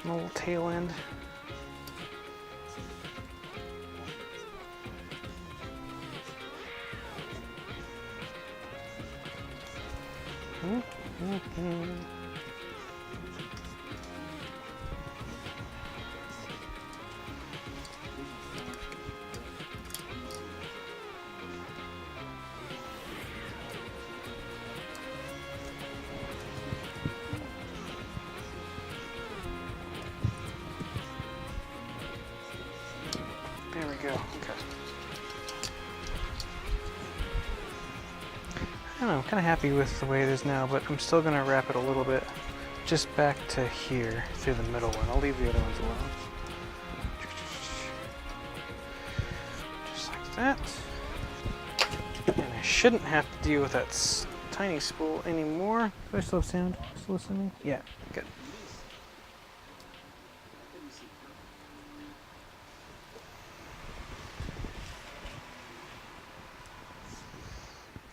A little tail end. There we go. Okay. I don't know, I'm kind of happy with the way it is now, but I'm still going to wrap it a little bit just back to here through the middle one. I'll leave the other ones alone. Just like that. And I shouldn't have to deal with that tiny spool anymore. Do I still have sound? Still listening? Yeah, good.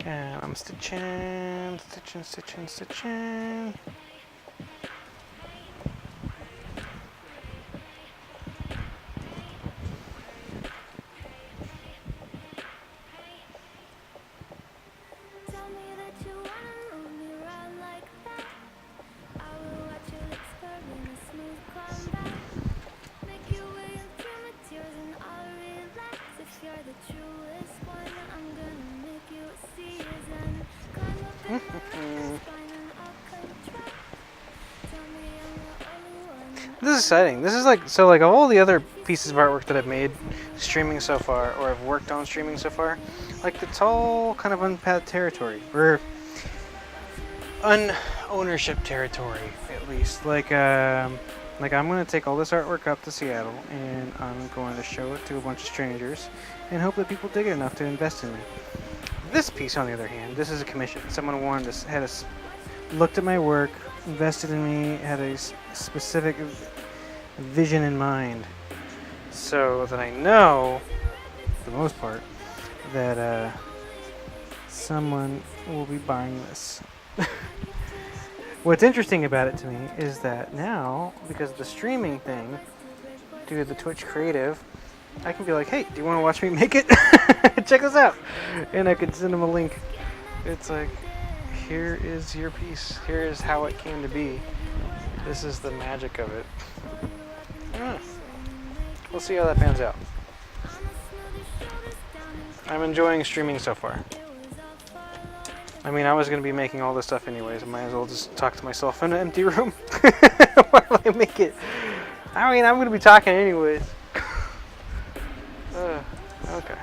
And I'm stitching, stitching, stitching, stitching. This is exciting. This is like, so like all the other pieces of artwork that I've made streaming so far, or I've worked on streaming so far, like it's all kind of unpaid territory. We're un-ownership territory, at least. Like I'm going to take all this artwork up to Seattle, and I'm going to show it to a bunch of strangers, and hope that people dig it enough to invest in me. This piece, on the other hand, this is a commission. Someone looked at my work, invested in me, had a specific vision in mind, so that I know, for the most part, that someone will be buying this. What's interesting about it to me is that now, because of the streaming thing, due to the Twitch creative, I can be like, hey, do you want to watch me make it? Check this out. And I could send them a link. It's like, here is your piece. Here is how it came to be. This is the magic of it. We'll see how that pans out. I'm enjoying streaming so far. I mean, I was going to be making all this stuff anyways. I might as well just talk to myself in an empty room while I make it. I mean, I'm going to be talking anyways. Okay.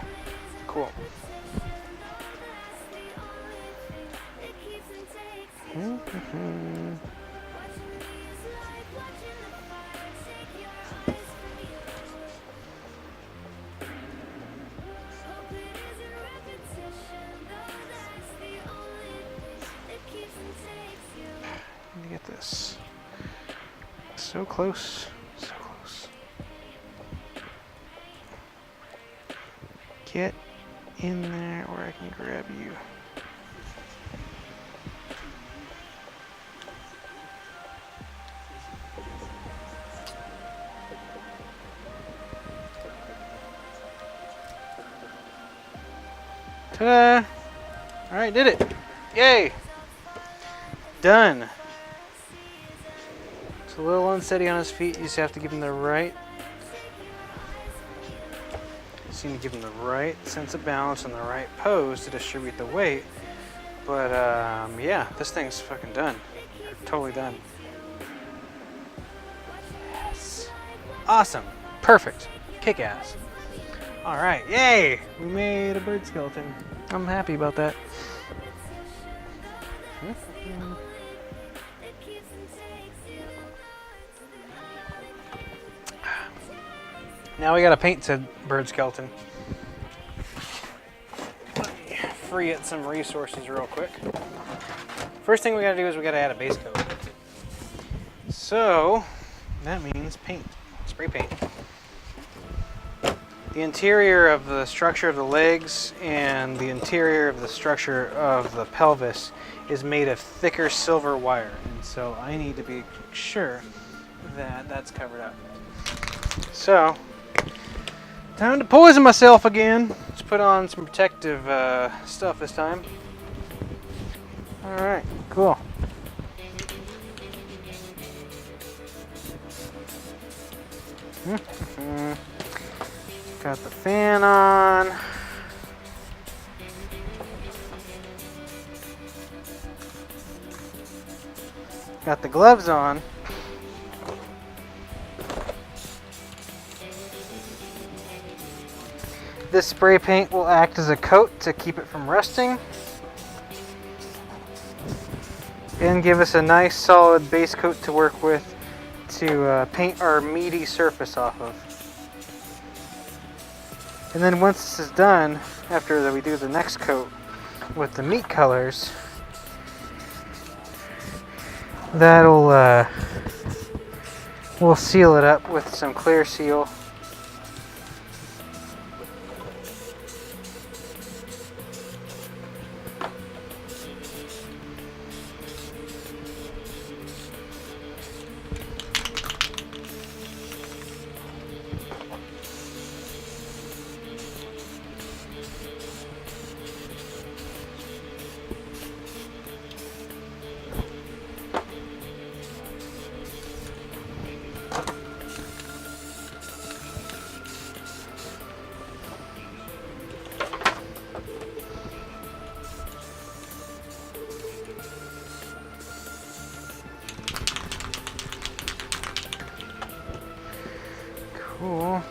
Cool. Let me get this. So close. So close. Get in there where I can grab you. Ta-da! Alright, did it! Yay! Done! It's a little unsteady on his feet. You just have to give him the right... Just need to give him the right sense of balance and the right pose to distribute the weight. But, yeah, this thing's fucking done. totally done. Yes. Awesome. Perfect. Kick ass. All right. Yay! We made a bird skeleton. I'm happy about that. Now we gotta paint said bird skeleton. Let me free up some resources real quick. First thing we gotta do is we gotta add a base coat. So that means paint, spray paint. The interior of the structure of the legs and the interior of the structure of the pelvis is made of thicker silver wire, and so I need to be sure that that's covered up. So, time to poison myself again. Let's put on some protective stuff this time. Alright, cool. Got the fan on. Got the gloves on. This spray paint will act as a coat to keep it from rusting and give us a nice solid base coat to work with to paint our meaty surface off of. And then once this is done, after we do the next coat with the meat colors, that'll we'll seal it up with some clear seal. Cool.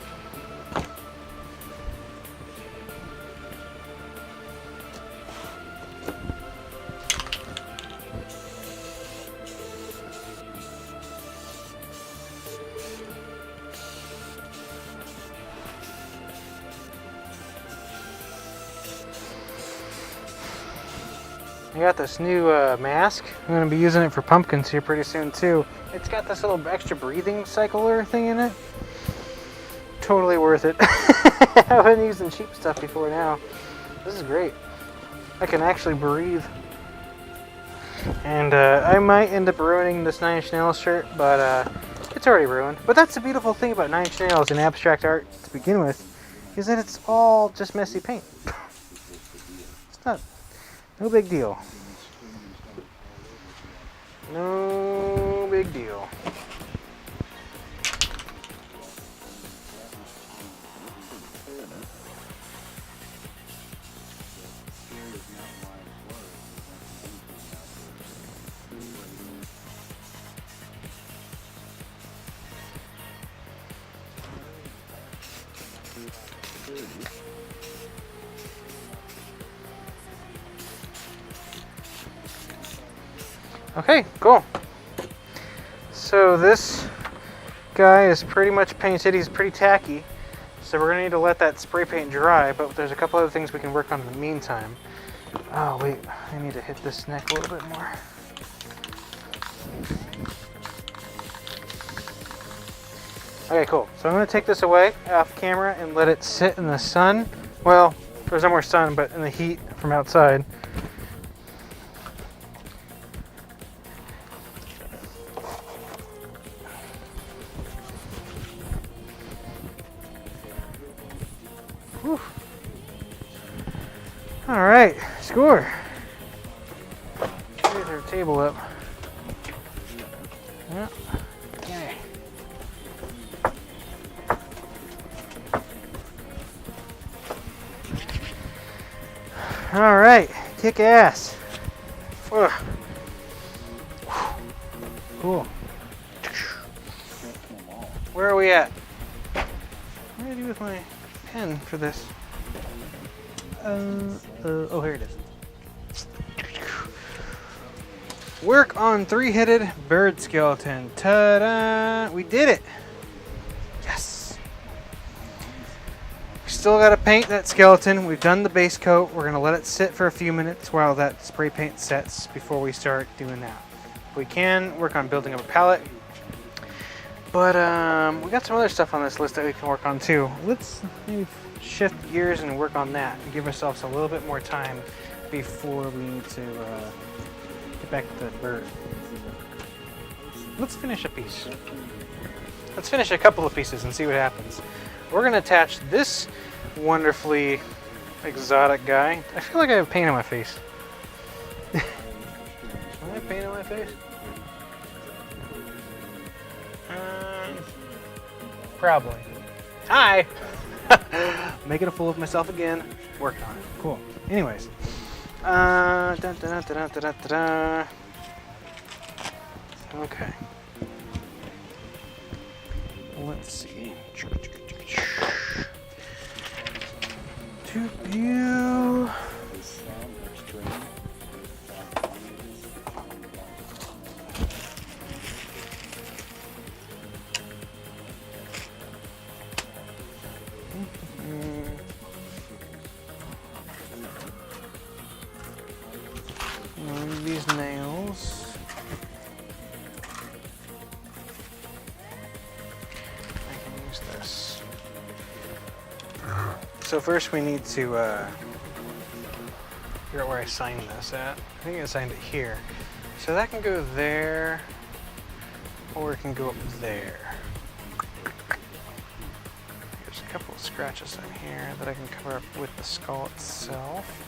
I got this new mask. I'm going to be using it for pumpkins here pretty soon too. It's got this little extra breathing cycler thing in it. Totally worth it. I've been using cheap stuff before now. This is great. I can actually breathe. And I might end up ruining this 9 Inch Nails shirt, but it's already ruined. But that's the beautiful thing about 9 Inch Nails and abstract art to begin with, is that it's all just messy paint. It's not, no big deal. No big deal. Okay, cool. So this guy is pretty much painted. He's pretty tacky. So we're gonna need to let that spray paint dry, but there's a couple other things we can work on in the meantime. Oh wait, I need to hit this neck a little bit more. Okay, cool. So I'm gonna take this away off camera and let it sit in the sun. Well, there's no more sun, but in the heat from outside. Whew. All right, score. Here's our table up. Yeah. Okay. All right, kick ass. Ugh. Cool. Where are we at? What do I do with my pen for this? Oh, here it is. Work on three-headed bird skeleton. Ta-da! We did it! Yes! We still gotta paint that skeleton. We've done the base coat. We're gonna let it sit for a few minutes while that spray paint sets before we start doing that. We can work on building up a palette. But we got some other stuff on this list that we can work on too. Let's maybe shift gears and work on that and give ourselves a little bit more time before we need to get back to the bird. Let's finish a piece. Let's finish a couple of pieces and see what happens. We're gonna attach this wonderfully exotic guy. I feel like I have paint on my face. Do I have paint on my face? Probably. Hi! Making a fool of myself again. Working on it. Cool. Anyways. Okay. Let's see. To view. These nails. I can use this. So first we need to figure out where I signed this at. I think I signed it here. So that can go there, or it can go up there. There's a couple of scratches in here that I can cover up with the skull itself.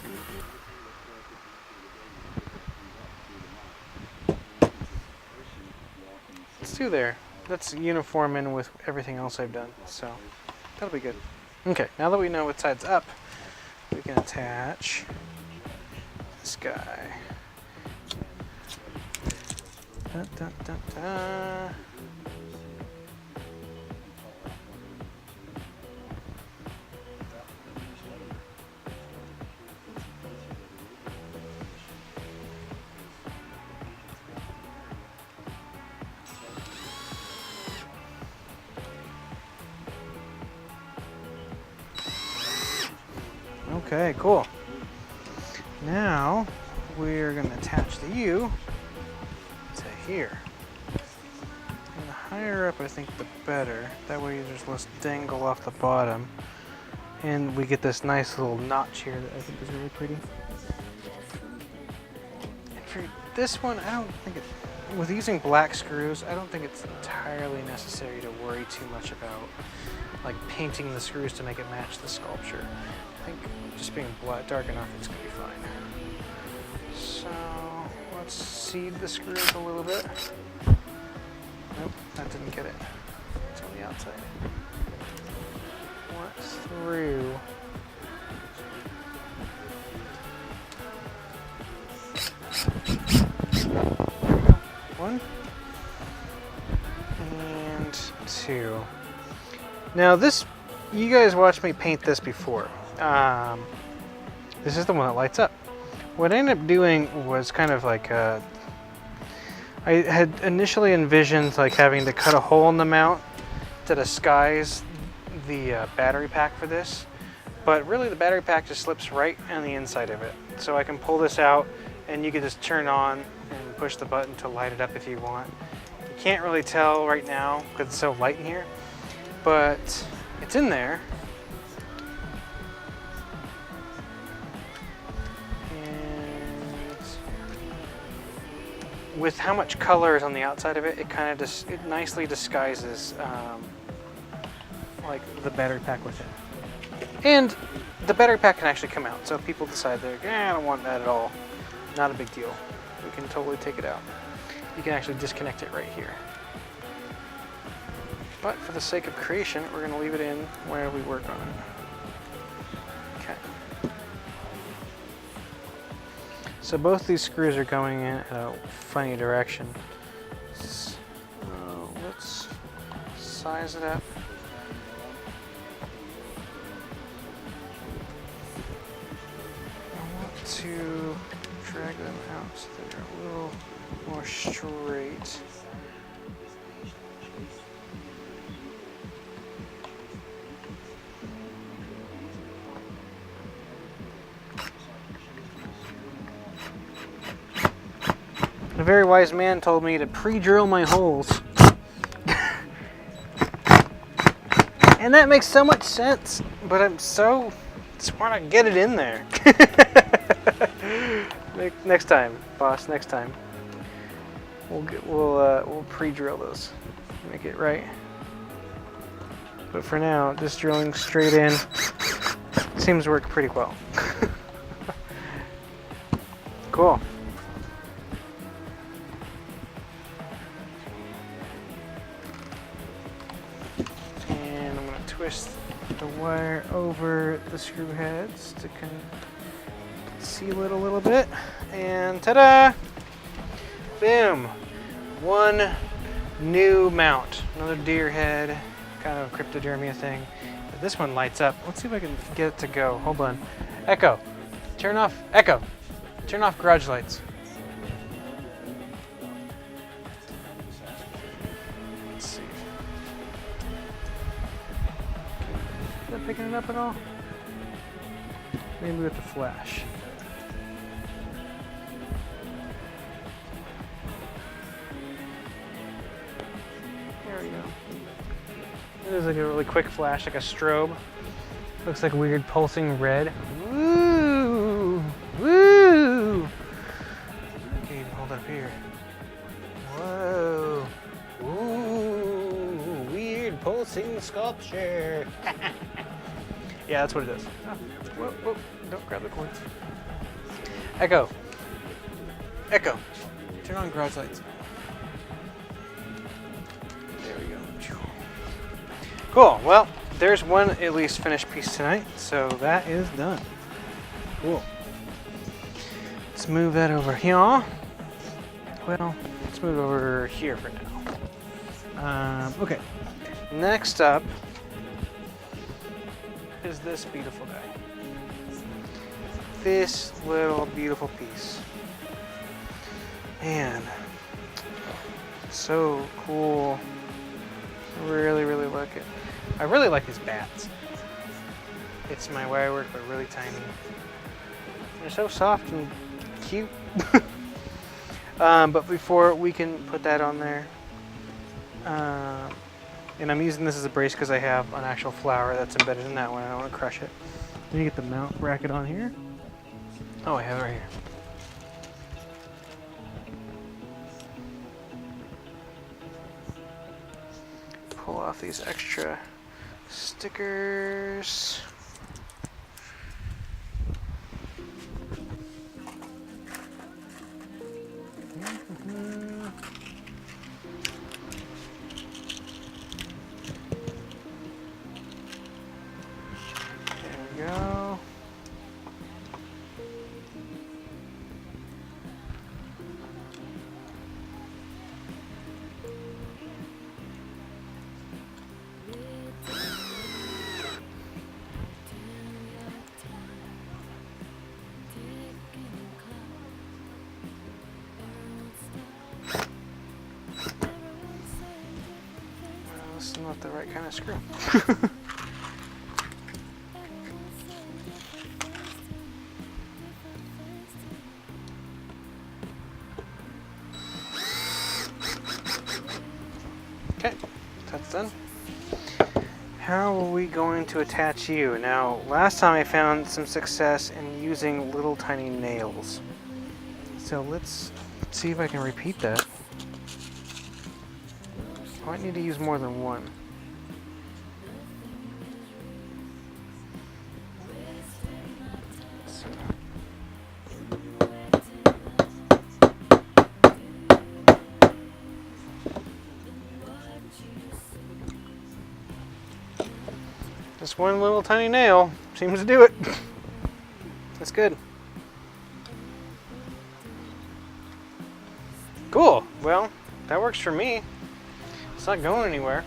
Two there. That's uniform in with everything else I've done, so that'll be good. Okay, now that we know what side's up, we can attach this guy. Da, da, da, da. Okay, cool. Now we're going to attach the U to here. And the higher up I think the better. That way there's less dangle off the bottom. And we get this nice little notch here that I think is really pretty. And for this one, I don't think with using black screws, I don't think it's entirely necessary to worry too much about like painting the screws to make it match the sculpture. I think just being dark enough, it's gonna be fine. So let's seed the screws a little bit. Nope, that didn't get it. It's on the outside. What's through? One and two. Now this, you guys watched me paint this before. This is the one that lights up. What I ended up doing was kind of like I had initially envisioned like having to cut a hole in the mount to disguise the battery pack for this, but really the battery pack just slips right on the inside of it. So I can pull this out and you can just turn on and push the button to light it up if you want. You can't really tell right now because it's so light in here, but it's in there. With how much color is on the outside of it, it kind of just it nicely disguises like the battery pack within. And the battery pack can actually come out. So if people decide they're, I don't want that at all, not a big deal. We can totally take it out. You can actually disconnect it right here. But for the sake of creation, we're going to leave it in where we work on it. Okay. So both these screws are going in a funny direction. let's size it up. I want to drag them out so they're a little more straight. A very wise man told me to pre-drill my holes. And that makes so much sense, but I'm so just want to get it in there. Next time, boss. Next time, we'll pre-drill those, make it right. But for now, just drilling straight in seems to work pretty well. Cool. Twist the wire over the screw heads to kind of seal it a little bit, and ta-da! Boom! One new mount, another deer head, kind of a cryptodermia thing. But this one lights up. Let's see if I can get it to go. Hold on. Echo, turn off garage lights. Picking it up at all? Maybe with the flash. There we go. It is like a really quick flash, like a strobe. Looks like a weird pulsing red. Woo! Woo! Okay, hold up here. Whoa! Ooh! Weird pulsing sculpture. Yeah, that's what it is. Oh, whoa, whoa, don't grab the cords. Echo. Echo. Turn on garage lights. There we go. Cool. Well, there's one at least finished piece tonight, so that is done. Cool. Let's move that over here. Well, let's move over here for now. Okay. Next up is this beautiful guy. This little beautiful piece. Man, so cool. Really, really like it. I really like these bats. It's my wire work, but really tiny. They're so soft and cute. But before we can put that on there, and I'm using this as a brace because I have an actual flower that's embedded in that one. I don't want to crush it. Let me get the mount bracket on here. Oh, I have it right here. Pull off these extra stickers. Go. Well, this is not the right kind of screw. Okay, that's done. How are we going to attach you? Now, last time I found some success in using little tiny nails. So let's see if I can repeat that. I might need to use more than one. Just one little tiny nail seems to do it. That's good. Cool. Well, that works for me. It's not going anywhere.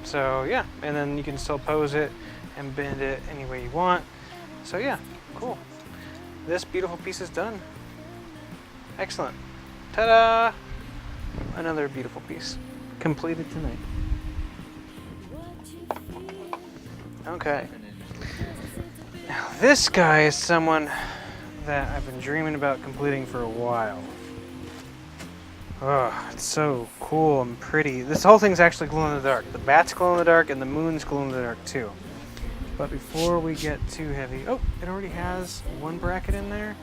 So yeah, and then you can still pose it and bend it any way you want. So yeah, cool. This beautiful piece is done. Excellent. Ta-da! Another beautiful piece. Completed tonight. Okay. Now this guy is someone that I've been dreaming about completing for a while. Oh, it's so cool and pretty. This whole thing's actually glow in the dark. The bat's glow in the dark and the moon's glow in the dark too. But before we get too heavy, oh, it already has one bracket in there.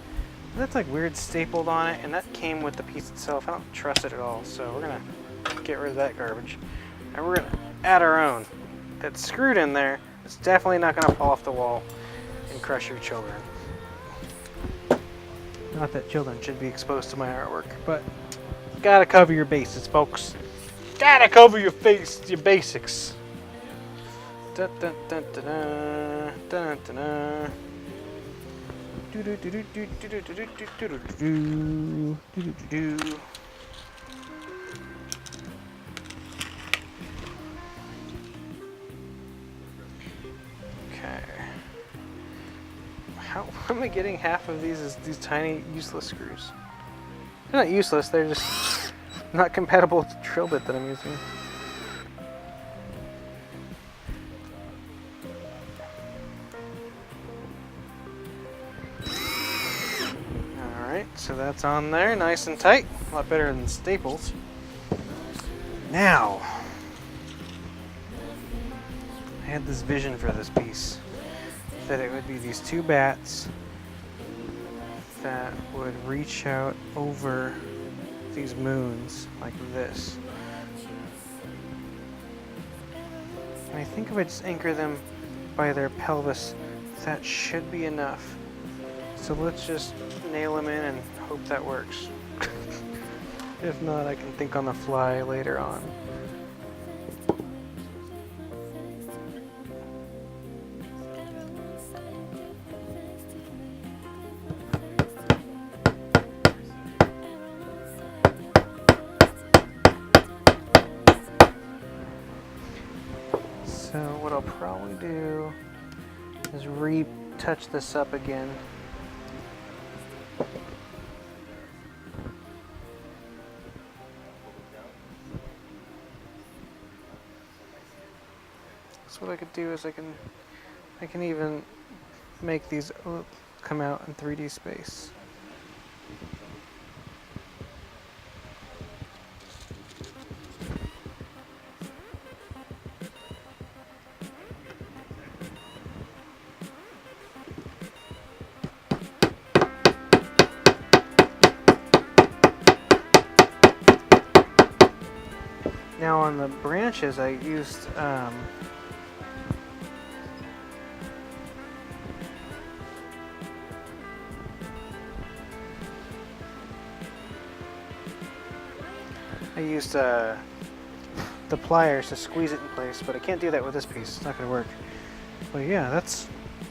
That's like weird stapled on it, and that came with the piece itself. I don't trust it at all, so we're gonna get rid of that garbage. And we're gonna add our own. That's screwed in there. It's definitely not gonna fall off the wall and crush your children. Not that children should be exposed to my artwork, but gotta cover your bases, folks. Gotta cover your basics. Dun, dun, dun, dun, dun, dun, dun, dun. Do, do, do, do, do, do, do, do, do, do, do, do, do, do. Okay. How am I getting half of these as these tiny useless screws? They're not useless, they're just not compatible with the drill bit that I'm using. Alright, so that's on there, nice and tight. A lot better than staples. Now, I had this vision for this piece. That it would be these two bats that would reach out over these moons like this. And I think if I just anchor them by their pelvis, that should be enough. So let's just nail them in and hope that works. If not, I can think on the fly later on. So what I'll probably do is retouch this up again. So what I could do is I can even make these come out in 3D space. Now on the branches I used the pliers to squeeze it in place, but I can't do that with this piece. It's not going to work. But yeah,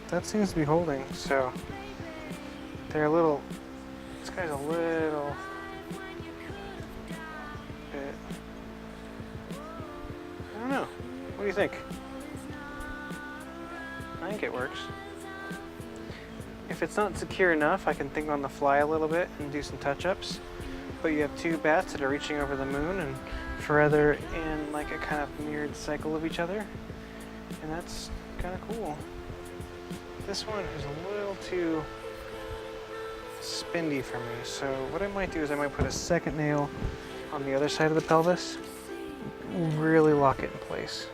that seems to be holding. So they're a little. This guy's a little bit. I don't know. What do you think? I think it works. If it's not secure enough, I can think on the fly a little bit and do some touch-ups. But you have two bats that are reaching over the moon and further in like a kind of mirrored cycle of each other. And that's kind of cool. This one is a little too spindy for me. So what I might do is I might put a second nail on the other side of the pelvis. Really lock it in place.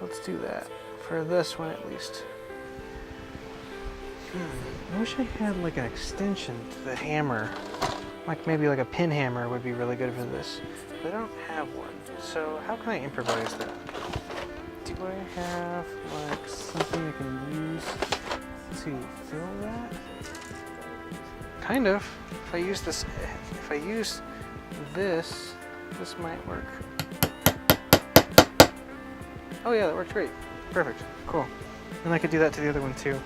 Let's do that. For this one at least. I wish I had like an extension to the hammer. Like maybe like a pin hammer would be really good for this. But I don't have one. So how can I improvise that? Do I have like something I can use to fill that? Kind of. If I use this, this might work. Oh yeah, that works great. Perfect. Cool. And I could do that to the other one too,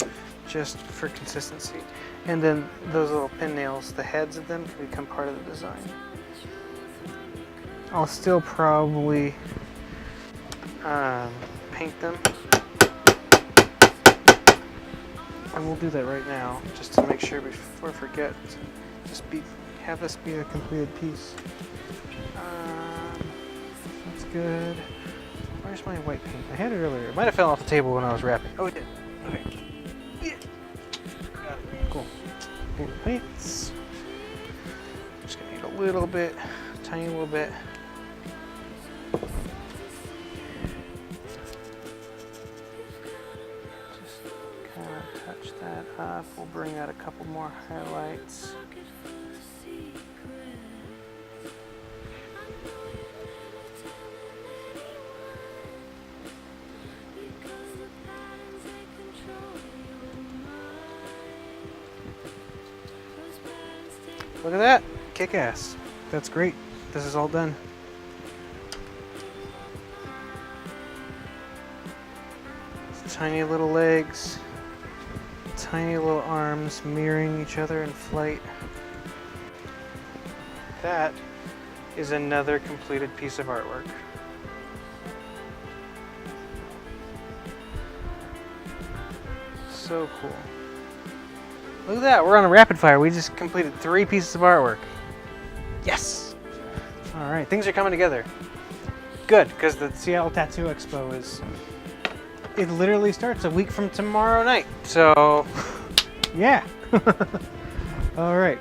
just for consistency. And then those little pin nails, the heads of them can become part of the design. I'll still probably paint them. And we'll do that right now, just to make sure before I forget. Have this be a completed piece. That's good. Where's my white paint? I had it earlier. It might have fell off the table when I was wrapping. Oh, it did. Okay. Yeah. Got it. Cool. Paints. Just gonna need a little bit, tiny little bit. Just kind of touch that up. We'll bring out a couple more highlights. Look at that, kick ass. That's great. This is all done. Tiny little legs, tiny little arms mirroring each other in flight. That is another completed piece of artwork. So cool. Look at that, we're on a rapid fire. We just completed 3 pieces of artwork. Yes! All right, things are coming together. Good, because the Seattle Tattoo Expo it literally starts a week from tomorrow night. So, yeah. All right,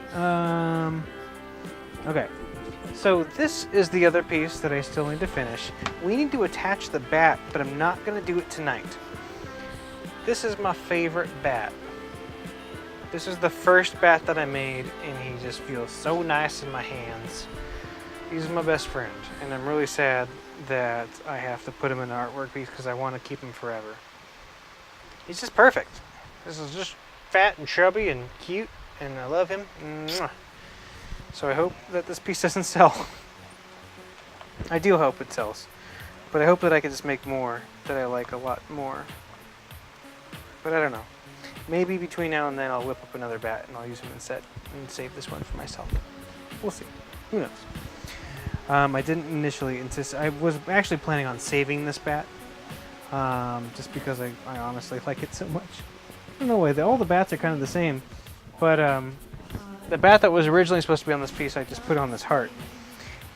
okay. So this is the other piece that I still need to finish. We need to attach the bat, but I'm not gonna do it tonight. This is my favorite bat. This is the first bat that I made, and he just feels so nice in my hands. He's my best friend, and I'm really sad that I have to put him in an artwork piece because I want to keep him forever. He's just perfect. This is just fat and chubby and cute, and I love him. Mwah. So I hope that this piece doesn't sell. I do hope it sells, but I hope that I can just make more that I like a lot more. But I don't know. Maybe between now and then I'll whip up another bat and I'll use him instead and save this one for myself. We'll see. Who knows? I didn't initially anticipate. I was actually planning on saving this bat, just because I honestly like it so much. I don't know why. All the bats are kind of the same, but the bat that was originally supposed to be on this piece, I just put on this heart.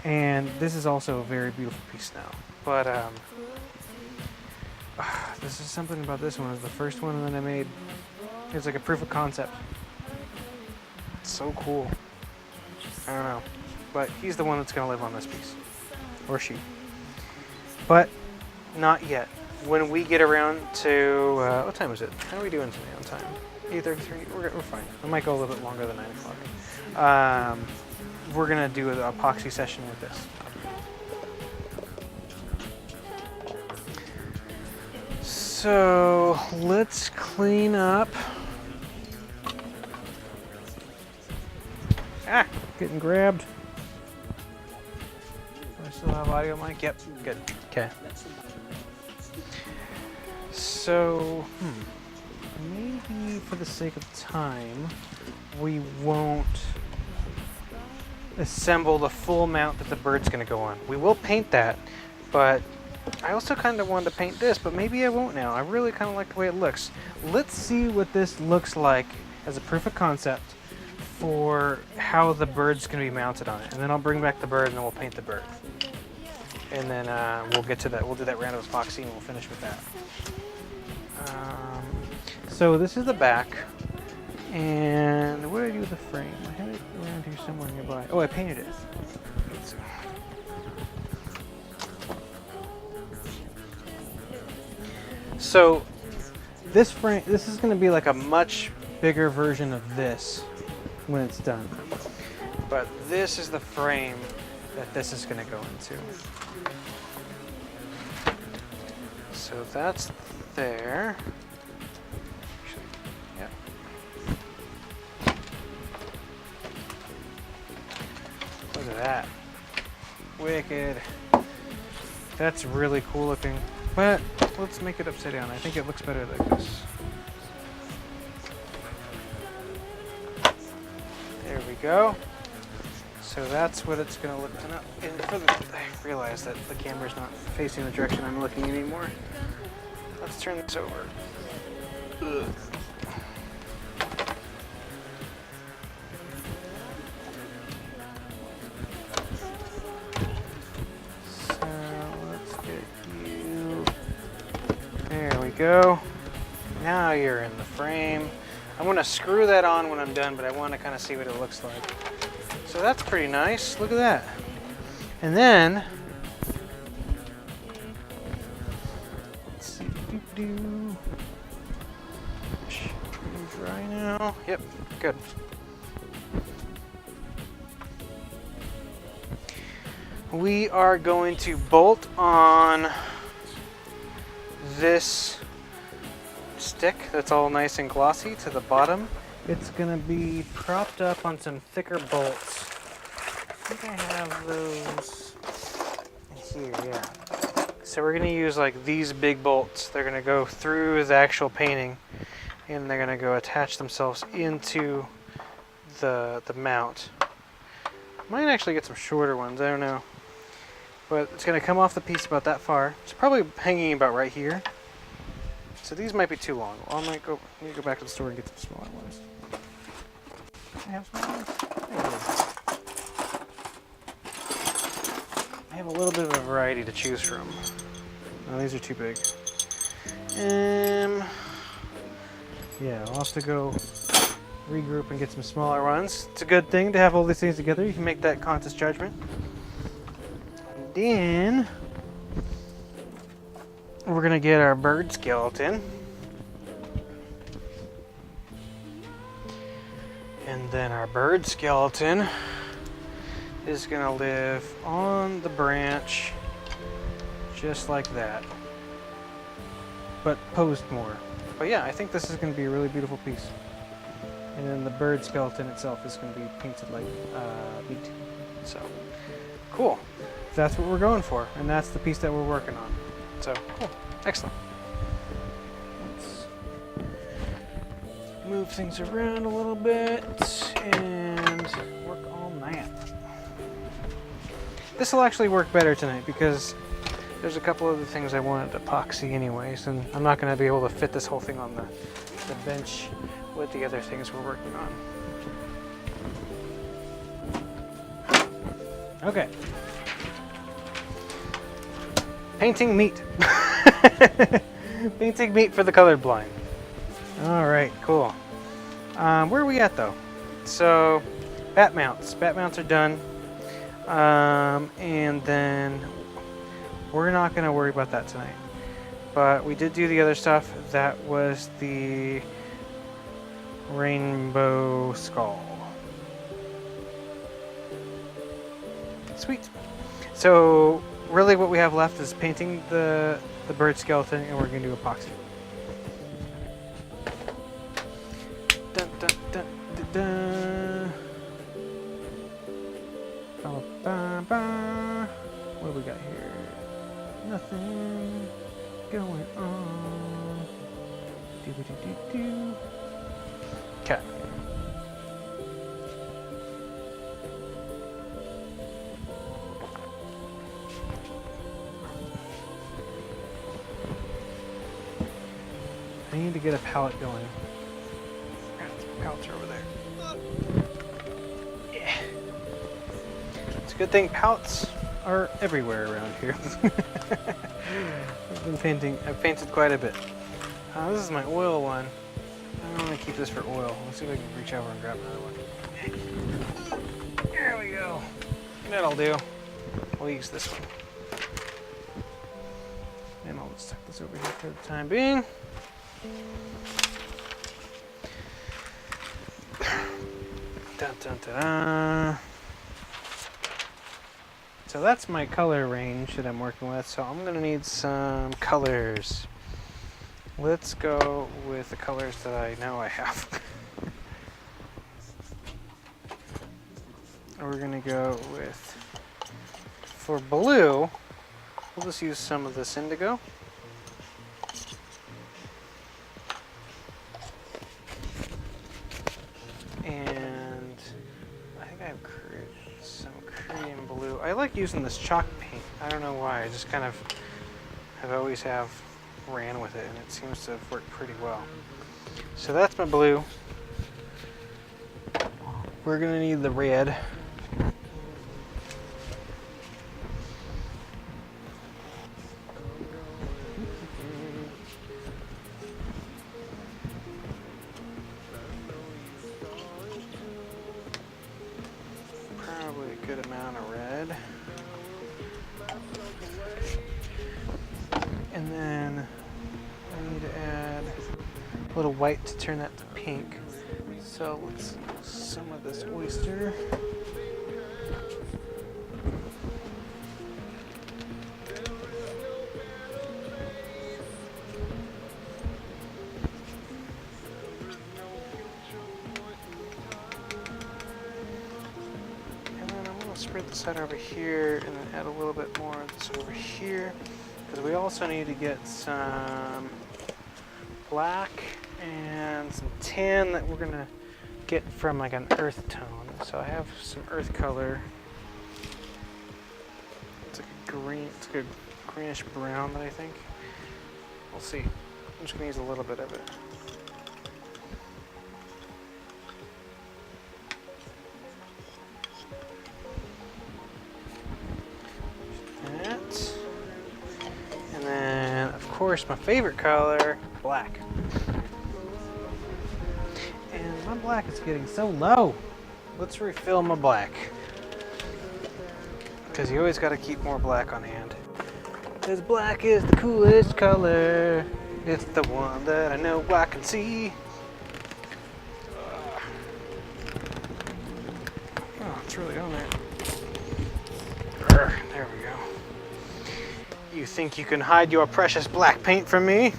And this is also a very beautiful piece now. But this is something about this one. It was the first one that I made. It's like a proof of concept. It's so cool. I don't know. But he's the one that's going to live on this piece. Or she. But not yet. When we get around to... what time is it? How are we doing today on time? 8:33? We're fine. I might go a little bit longer than 9 o'clock. We're going to do an epoxy session with this. So let's clean up. Getting grabbed. Do I still have audio mic? Yep, good. Okay. So, maybe for the sake of time, we won't assemble the full mount that the bird's gonna go on. We will paint that, but I also kind of wanted to paint this, but maybe I won't now. I really kind of like the way it looks. Let's see what this looks like as a proof of concept for how the bird's going to be mounted on it. And then I'll bring back the bird and then we'll paint the bird. And then we'll get to that. We'll do that round of epoxy and we'll finish with that. So this is the back. And what did I do with the frame? I had it around here somewhere nearby. Oh, I painted it. So this frame, this is going to be like a much bigger version of this when it's done. But this is the frame that this is going to go into. So that's there. Yep. Look at that. Wicked. That's really cool looking. But let's make it upside down. I think it looks better like this. There we go. So that's what it's going to look like. I realize that the camera's not facing the direction I'm looking anymore. Let's turn this over. Ugh. So let's get you. There we go. Now you're in the frame. I'm going to screw that on when I'm done, but I want to kind of see what it looks like. So that's pretty nice. Look at that. And then, let's see. Dry now. Yep, good. We are going to bolt on this stick that's all nice and glossy to the bottom. It's going to be propped up on some thicker bolts. I think I have those in here, yeah. So we're going to use like these big bolts. They're going to go through the actual painting and they're going to go attach themselves into the mount. Might actually get some shorter ones, I don't know. But it's going to come off the piece about that far. It's probably hanging about right here. So these might be too long. I might go back to the store and get some smaller ones. I have smaller ones? I have a little bit of a variety to choose from. No, these are too big. Yeah, I'll have to go regroup and get some smaller ones. It's a good thing to have all these things together. You can make that conscious judgment. And then we're gonna get our bird skeleton. And then our bird skeleton is gonna live on the branch just like that, but posed more. But yeah, I think this is gonna be a really beautiful piece. And then the bird skeleton itself is gonna be painted like meat. So, cool. That's what we're going for, and that's the piece that we're working on. So, cool. Excellent. Let's move things around a little bit and work on that. This will actually work better tonight because there's a couple other things I wanted to epoxy anyways, and I'm not going to be able to fit this whole thing on the bench with the other things we're working on. Okay. Painting meat. Painting meat for the colorblind. All right, cool. Where are we at though? So, bat mounts. Bat mounts are done. And then we're not going to worry about that tonight. But we did do the other stuff. That was the rainbow skull. Sweet. So really what we have left is painting the bird skeleton, and we're going to do epoxy. Dun, dun, dun, dun, dun. Ba, ba, ba. What do we got here? Nothing going on. Do, do, do, do. Okay. I need to get a palette going. Palettes are over there. Yeah. It's a good thing palettes are everywhere around here. I've painted quite a bit. This is my oil one. I'm gonna keep this for oil. Let's see if I can reach over and grab another one. There we go. That'll do. We'll use this one. And I'll just tuck this over here for the time being. Dun, dun, dun. So that's my color range that I'm working with. So I'm gonna need some colors. Let's go with the colors that I know I have. We're gonna go with, for blue, we'll just use some of this indigo. And I think I have like using this chalk paint. I don't know why. I just kind of have ran with it, and it seems to have worked pretty well. So that's my blue. We're gonna need the red. Probably a good amount of red. And then I need to add a little white to turn that to pink. So let's use some of this oyster. And then I'm going to spread this out over here and then add a little bit more of this over here. Because we also need to get some black and some tan that we're going to get from like an earth tone. So I have some earth color. It's like a green, it's like a greenish brown that I think. We'll see. I'm just gonna use a little bit of it. That. And then of course my favorite color, black. My black is getting so low. Let's refill my black. Because you always got to keep more black on hand. Because black is the coolest color. It's the one that I know I can see. Oh, it's really on there. There we go. You think you can hide your precious black paint from me?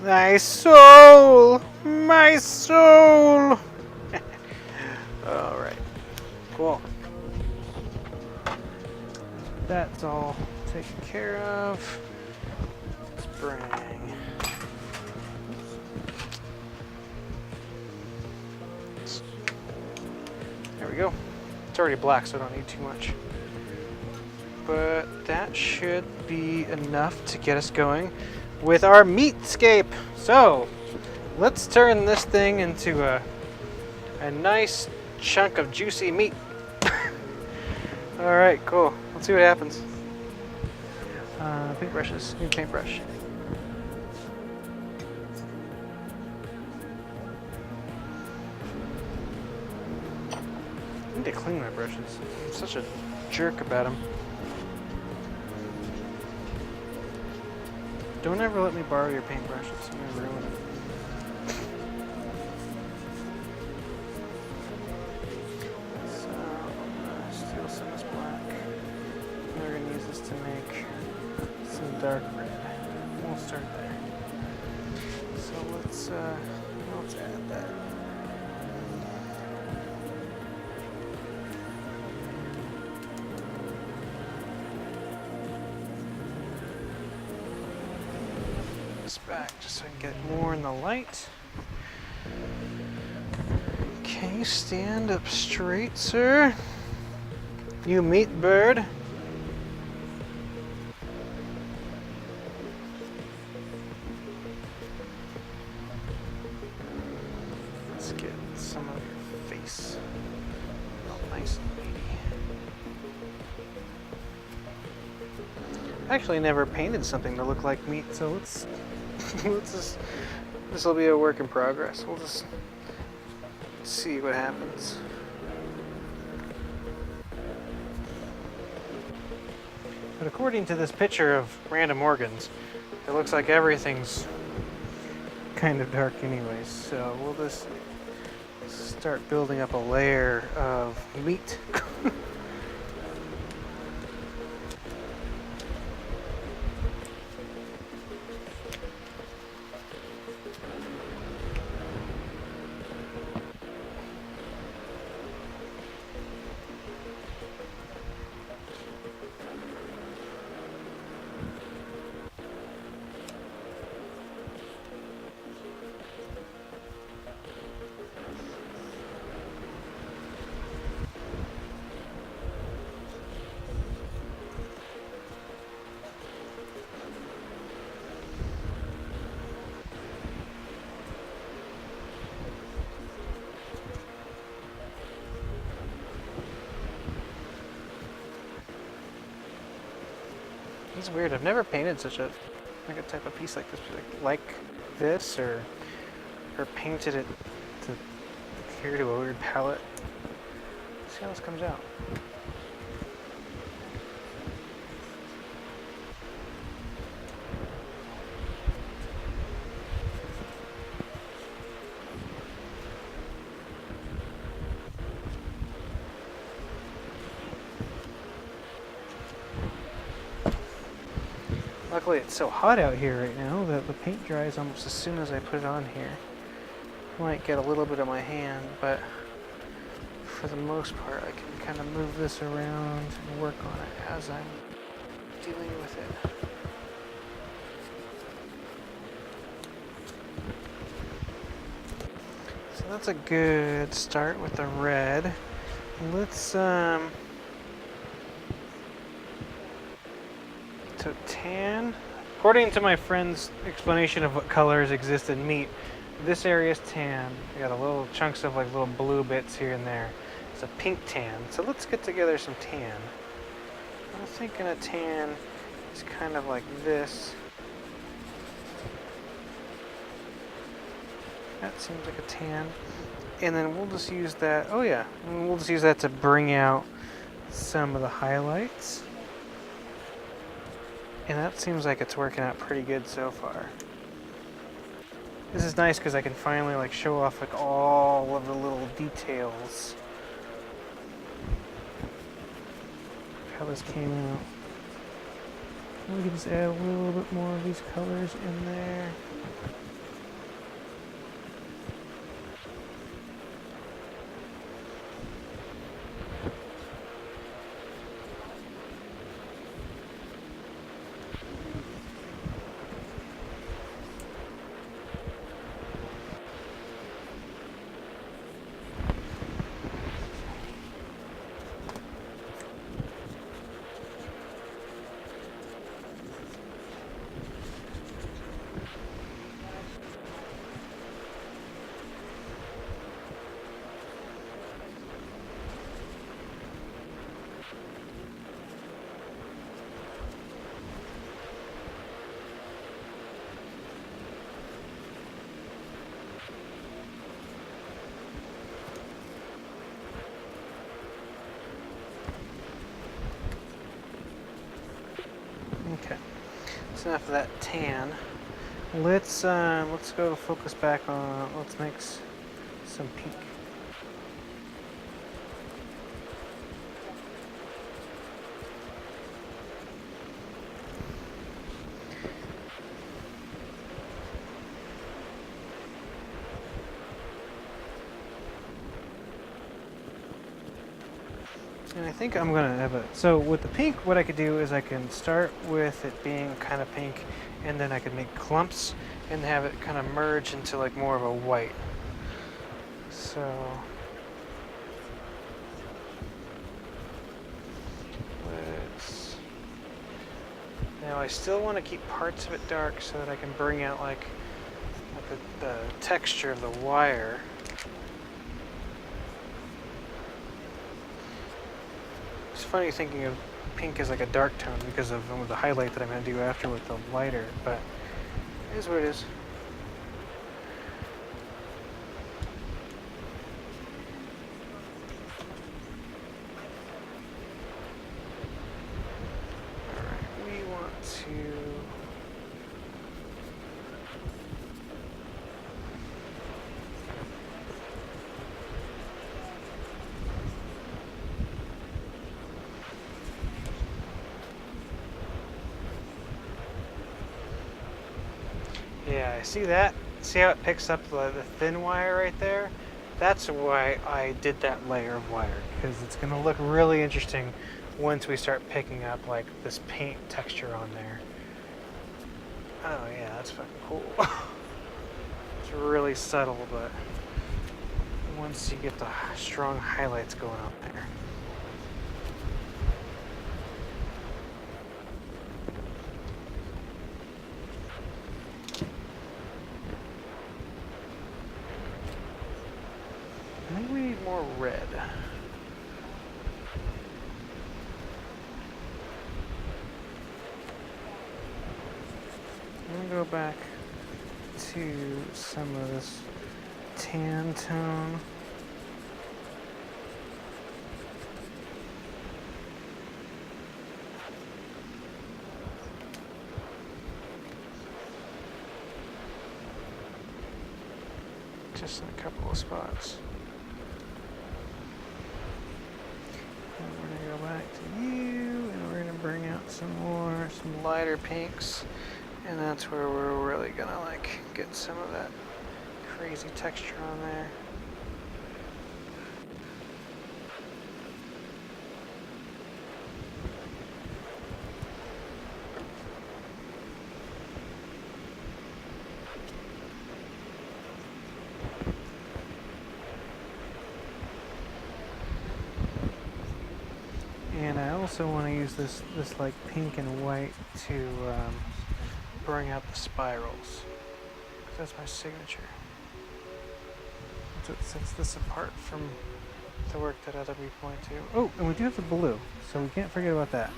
Thy soul! My soul! Alright. Cool. That's all taken care of. Let's bring... There we go. It's already black, so I don't need too much. But that should be enough to get us going with our meatscape. So, let's turn this thing into a nice chunk of juicy meat. Alright, cool. Let's see what happens. Paintbrushes. New paintbrush. I need to clean my brushes. I'm such a jerk about them. Don't ever let me borrow your paintbrushes. I'm gonna ruin it. So, I'm gonna steal some of this black. And we're gonna use this to make some dark red. We'll start there. So let's add that. Back just so I can get more in the light. Can you stand up straight, sir? You meat bird. Let's get some of your face all nice and meaty. I actually never painted something to look like meat, so let's just, this will be a work in progress. We'll just see what happens. But according to this picture of random organs, it looks like everything's kind of dark anyways. So we'll just start building up a layer of meat. This is weird. I've never painted such a type of piece like this, like this, or painted it to adhere to a weird palette. Let's see how this comes out. Luckily it's so hot out here right now that the paint dries almost as soon as I put it on here. Might get a little bit on my hand, but for the most part I can kind of move this around and work on it as I'm dealing with it. So that's a good start with the red. Let's so tan. According to my friend's explanation of what colors exist in meat, this area is tan. We got a little chunks of like little blue bits here and there. It's a pink tan. So let's get together some tan. I was thinking a tan is kind of like this. That seems like a tan. And then we'll just use that. Oh yeah, and we'll just use that to bring out some of the highlights. And that seems like it's working out pretty good so far. This is nice because I can finally like show off like all of the little details. How this came out. We can just add a little bit more of these colors in there. Okay, that's enough of that tan. Let's go focus back on. Let's mix some pink. And I think I'm gonna have so with the pink, what I could do is I can start with it being kind of pink, and then I could make clumps and have it kind of merge into like more of a white. So now I still want to keep parts of it dark so that I can bring out like the texture of the wire. It's funny thinking of pink as like a dark tone because of the highlight that I'm going to do after with the lighter, but it is what it is. Alright, we want to... Yeah, I see that. See how it picks up the thin wire right there? That's why I did that layer of wire, because it's going to look really interesting once we start picking up like this paint texture on there. Oh yeah, that's fucking cool. It's really subtle, but once you get the strong highlights going on there. I think we need more red. go back to some of this tan tone. Just in a couple of spots. And we're gonna go back to you, and we're gonna bring out some lighter pinks, and that's where we're really gonna like get some of that crazy texture on there. And I also want to use this like pink and white to bring out the spirals. That's my signature. That's what sets this apart from the work that other people might do. Oh, and we do have the blue, so we can't forget about that.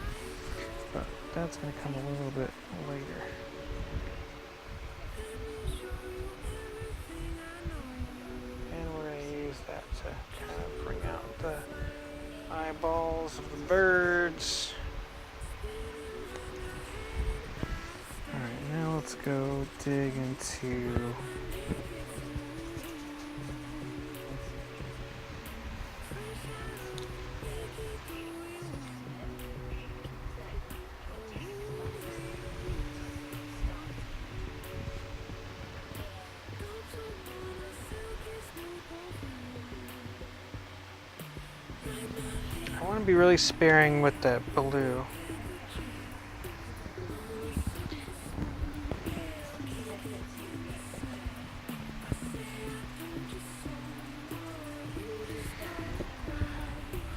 But that's going to come a little bit later. And we're going to use that to kind of bring out the eyeballs of the birds. Alright, now let's go dig into I want to be really sparing with the blue.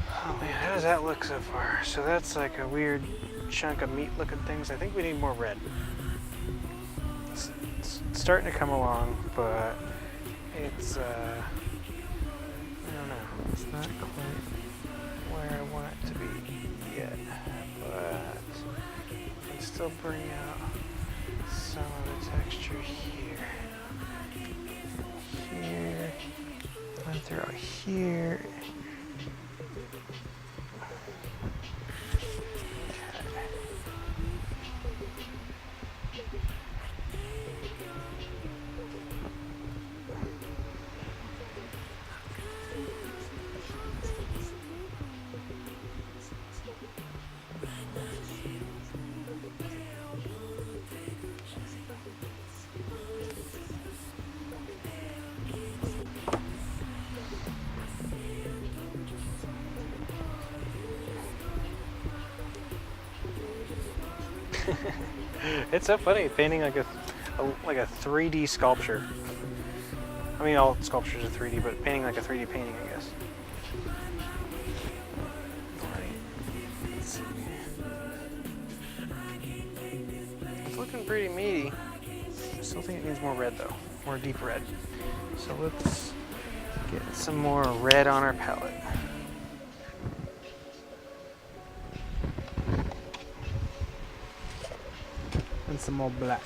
Oh man, how does that look so far? So that's like a weird chunk of meat looking things. I think we need more red. It's starting to come along, but it's, I don't know, it's not quite where I want it to be yet, but I can still bring out some of the texture here, and throughout here. It's so funny painting like a 3D sculpture. I mean, all sculptures are 3D, but painting like a 3D painting, I guess. Let's see. It's looking pretty meaty. I still think it needs more red though, more deep red. So let's get some more red on our palette. And some more black.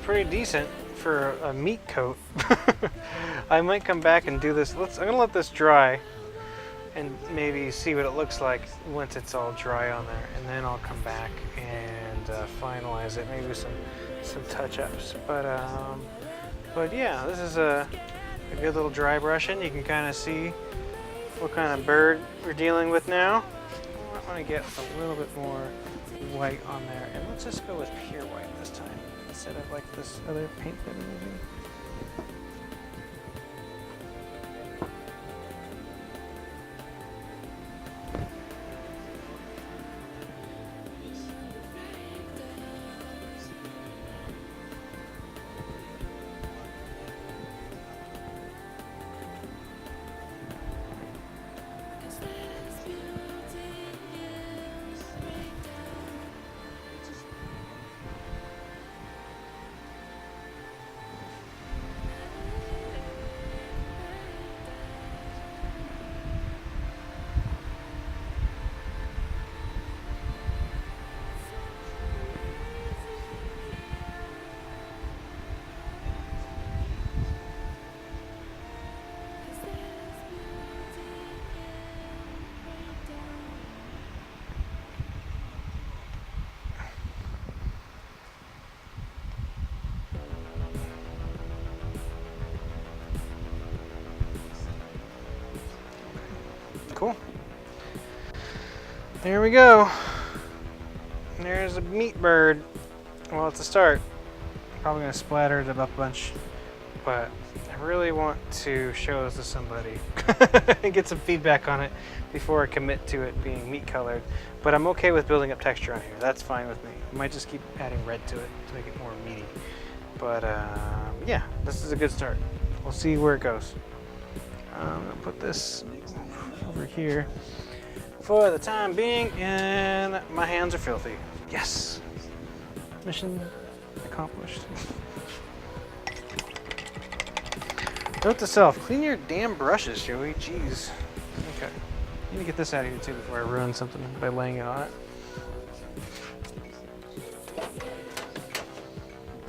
pretty decent for a meat coat. I might come back and do this. I'm gonna let this dry and maybe see what it looks like once it's all dry on there, and then I'll come back and finalize it, maybe some touch-ups. But yeah, this is a good little dry brushing. You can kind of see what kind of bird we're dealing with now. I want to get a little bit more white on there, and let's just go with pure white this time instead of like this other paint that I'm using. Cool. There we go. There's a meat bird. Well, it's a start. Probably gonna splatter it up a bunch, but I really want to show this to somebody and get some feedback on it before I commit to it being meat colored. But I'm okay with building up texture on here. That's fine with me. I might just keep adding red to it to make it more meaty. But yeah, this is a good start. We'll see where it goes. I'm gonna put this over here for the time being, and my hands are filthy. Yes, mission accomplished. Note to self: clean your damn brushes, Joey. Jeez. Okay, need to get this out of here too before I ruin something by laying it on it.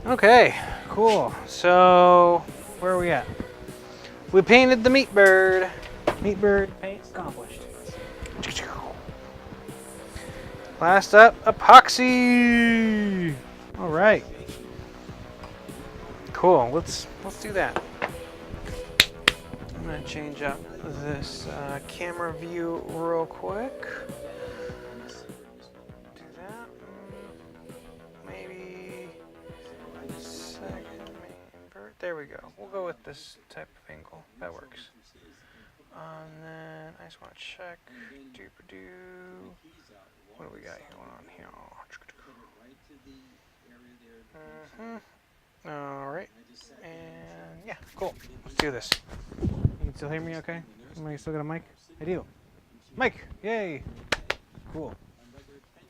Okay, cool. So where are we at? We painted the meat bird. Meat bird paint accomplished. Last up, epoxy. All right. Cool. Let's do that. I'm gonna change up this camera view real quick. Do that. Maybe second main invert. There we go. We'll go with this type of angle. That works. And then I just want to check. What do we got going on here? All right. And yeah, cool. Let's do this. You can still hear me okay? Am I still got a mic? I do. Mic! Yay! Cool.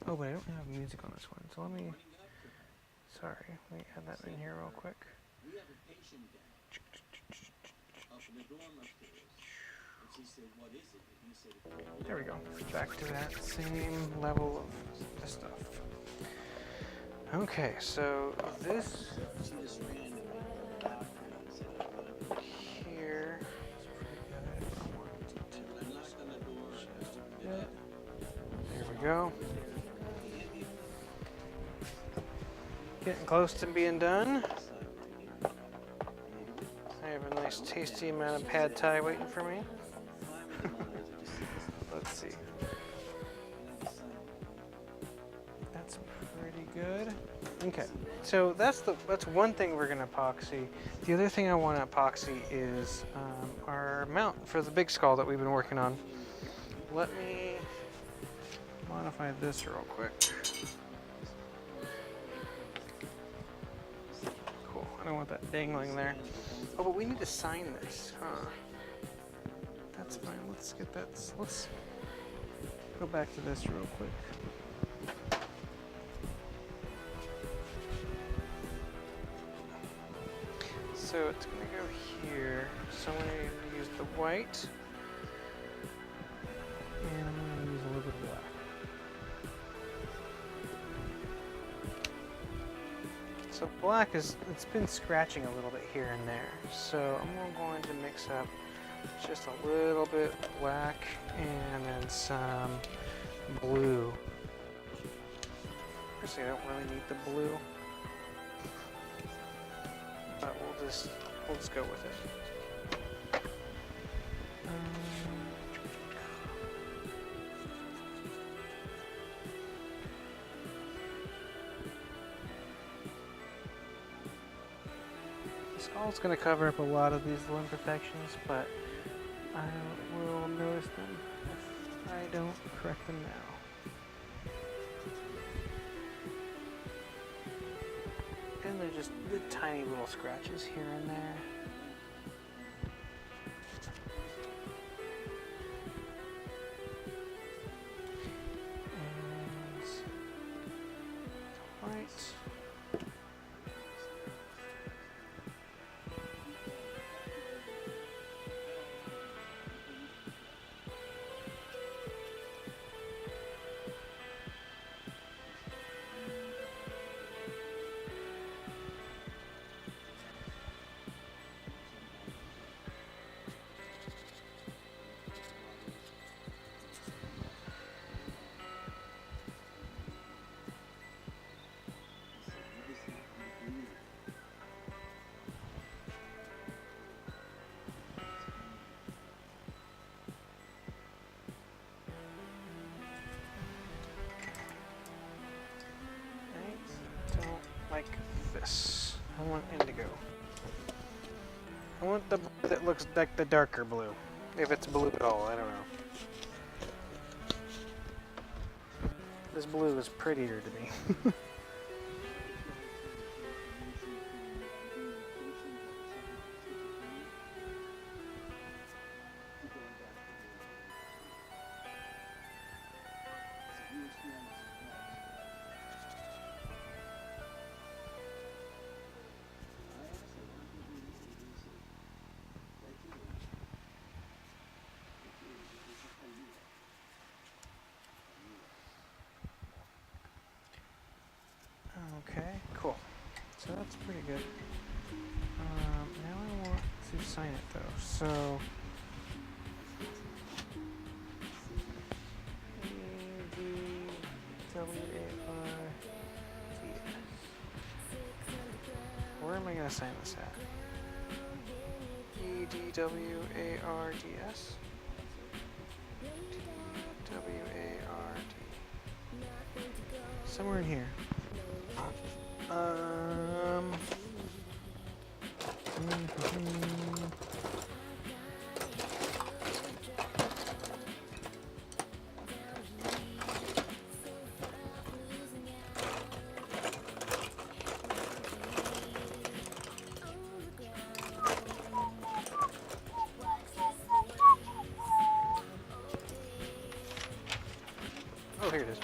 Oh, but I don't have music on this one, so let me... Sorry, let me add that in here real quick. There we go. Back to that same level of stuff. Okay, so this here. There we go. Getting close to being done. I have a nice tasty amount of pad thai waiting for me. Let's see. That's pretty good. Okay, so that's one thing we're gonna epoxy. The other thing I want to epoxy is our mount for the big skull that we've been working on. Let me modify this real quick. Cool. I don't want that dangling there. Oh, but we need to sign this, huh? That's fine. Let's get that. Let's go back to this real quick. So it's going to go here. So I'm going to use the white. And I'm going to use a little bit of black. So black it's been scratching a little bit here and there. So I'm going to mix up just a little bit black and then some blue. Actually, I don't really need the blue, but we'll just go with it. The skull's going to cover up a lot of these little imperfections, but I will notice them if I don't correct them now. And they're just the tiny little scratches here and there. And right. Like this. I want indigo. I want the blue that looks like the darker blue. If it's blue at all, I don't know. This blue is prettier to me. Okay, cool. So that's pretty good. Now I want to sign it though. So where am I going to sign this at? EDWARDS? WARD. Somewhere in here. Oh, here it is.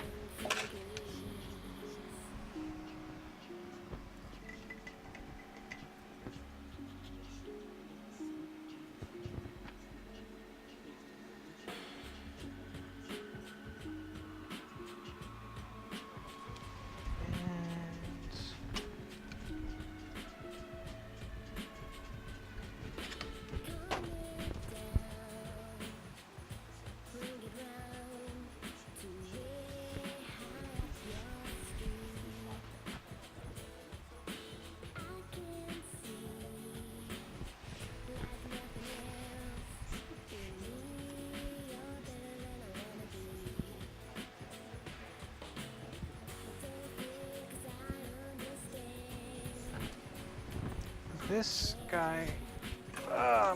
This guy,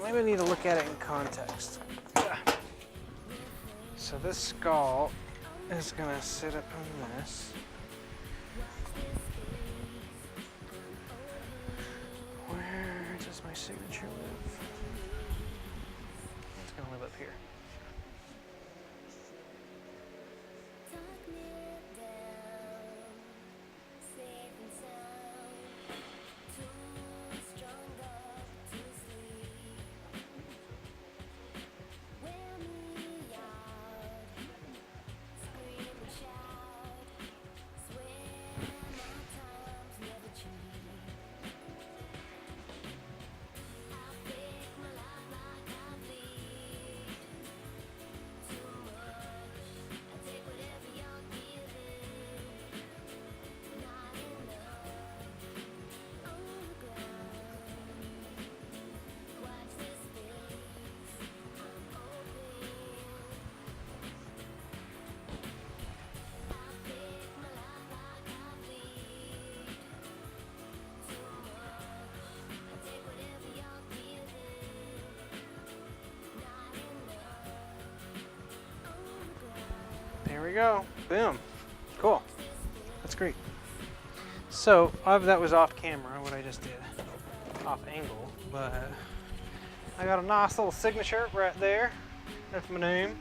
maybe I need to look at it in context. So this skull is gonna sit up on this. Where does my signature live? It's gonna live up here. There we go. Boom. Cool. That's great. So that was off camera, what I just did. Off angle, but I got a nice little signature right there. That's my name.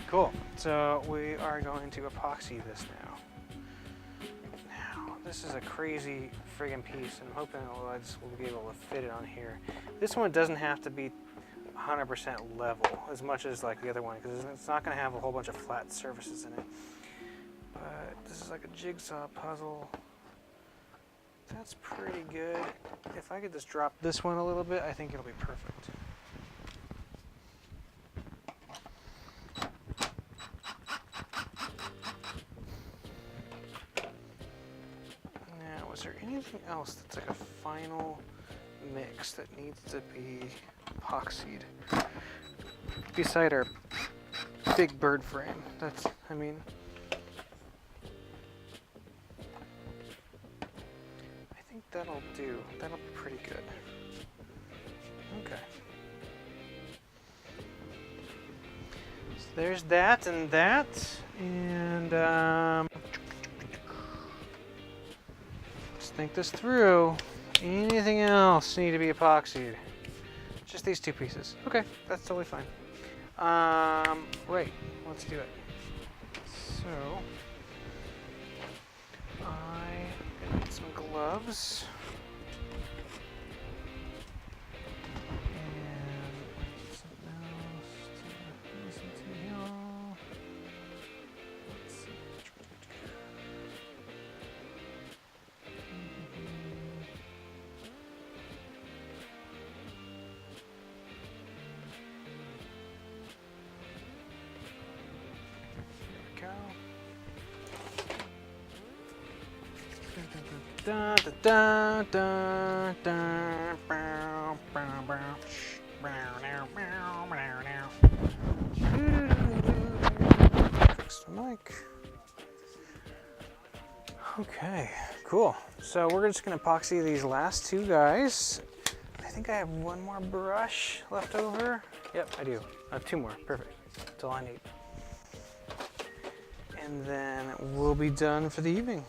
Cool. So we are going to epoxy this now. Now, this is a crazy friggin' piece, and I'm hoping we'll be able to fit it on here. This one doesn't have to be 100% level as much as like the other one, because it's not going to have a whole bunch of flat surfaces in it. But this is like a jigsaw puzzle. That's pretty good. If I could just drop this one a little bit, I think it'll be perfect. Now, is there anything else that's like a final mix that needs to be epoxied beside our big bird frame? That's, I mean, I think that'll do. That'll be pretty good. Okay. So there's that and that, and let's think this through. Anything else need to be epoxied? Just these two pieces. Okay, that's totally fine. Right, let's do it. So, I need some gloves. And something else to listen to here. Let's see. Da, da, da, da, da, bow, bow, bow, bow, now, bow, bow, now. Fix the mic. Okay, cool. So we're just gonna epoxy these last two guys. I think I have one more brush left over. Yep, I do. I have two more. Perfect. That's all I need. And then we'll be done for the evening.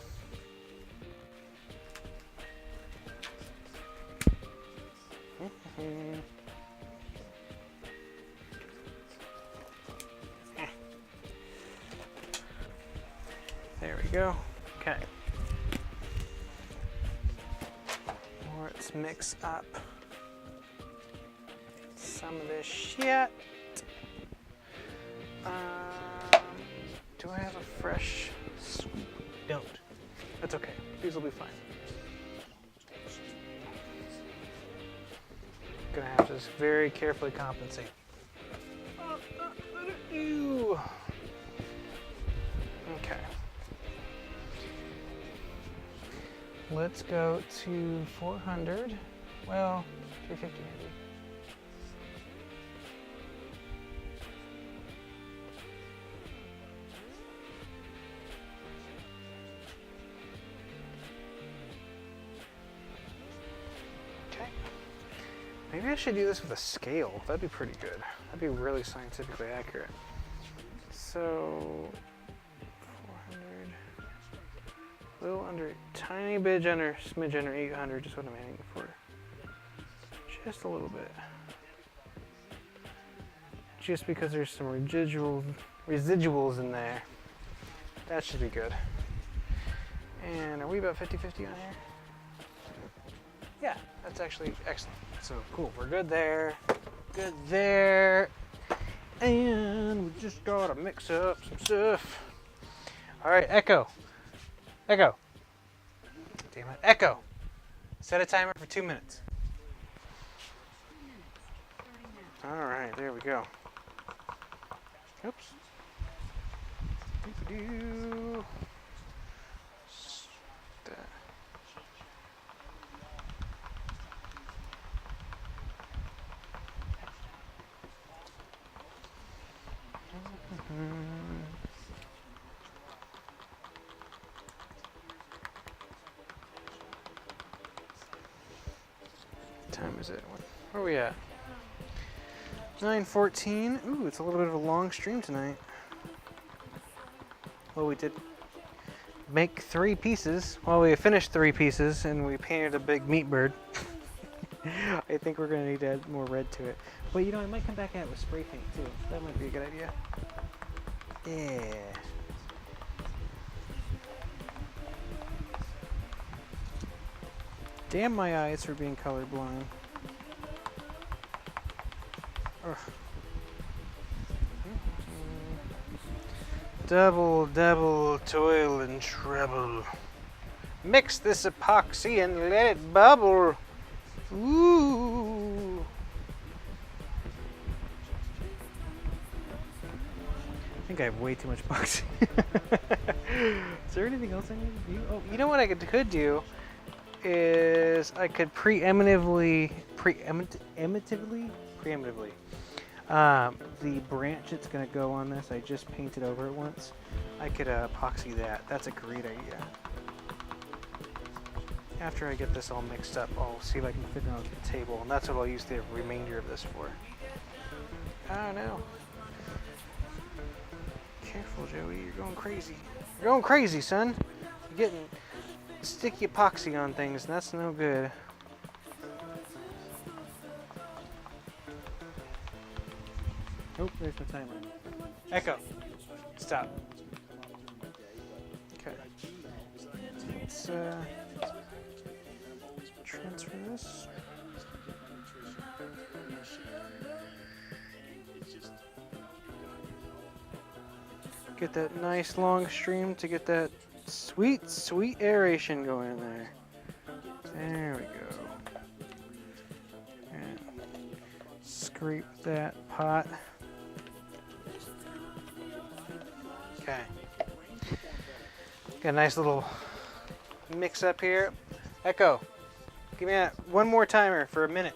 There we go. Okay. Let's mix up some of this shit. Do I have a fresh sweep? Don't. That's okay. These will be fine. Gonna have to just very carefully compensate. Okay. Let's go to 400. Well, 350 maybe. Maybe I should do this with a scale. That'd be pretty good. That'd be really scientifically accurate. So, 400, a little under, tiny bit under, smidge under 800, just what I'm aiming for. Just a little bit. Just because there's some residuals in there. That should be good. And are we about 50-50 on here? Yeah, that's actually excellent. So cool, we're good there. Good there. And we just gotta mix up some stuff. All right, Echo. Echo. Damn it, Echo. Set a timer for 2 minutes. All right, there we go. Oops. Doo-doo. What time is it? Where are we at? 9:14. Ooh, it's a little bit of a long stream tonight. Well, we did make 3 pieces. Well, we finished 3 pieces and we painted a big meat bird. I think we're gonna need to add more red to it. But you know, I might come back at it with spray paint too. That might be a good idea. Yeah. Damn my eyes for being colorblind. Ugh. Double toil and trouble. Mix this epoxy and let it bubble. Ooh. I think I have way too much epoxy. Is there anything else I need to do? Oh, you know what I could do is I could preemptively the branch that's going to go on this, I just painted over it once. I could epoxy that. That's a great idea. After I get this all mixed up, I'll see if I can fit it on the table, and that's what I'll use the remainder of this for. I don't know. Careful, Joey, you're going crazy. You're going crazy, son. You're getting sticky epoxy on things, and that's no good. Oh, there's my timer. Echo. Stop. Okay. Let's transfer this. Get that nice long stream to get that sweet, sweet aeration going in there. There we go. And scrape that pot. Okay. Got a nice little mix up here. Echo, give me that one more timer for a minute.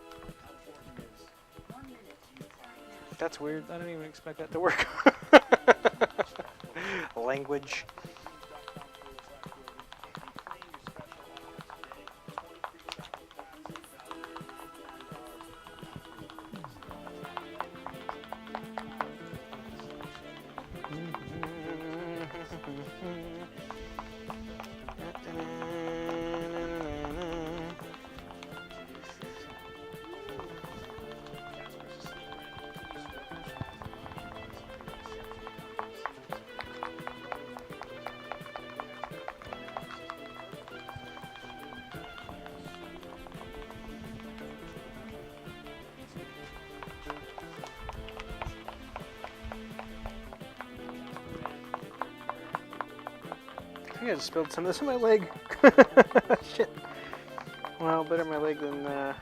That's weird. I don't even expect that to work. Language. I think I just spilled some of this on my leg. Shit. Well, better my leg than the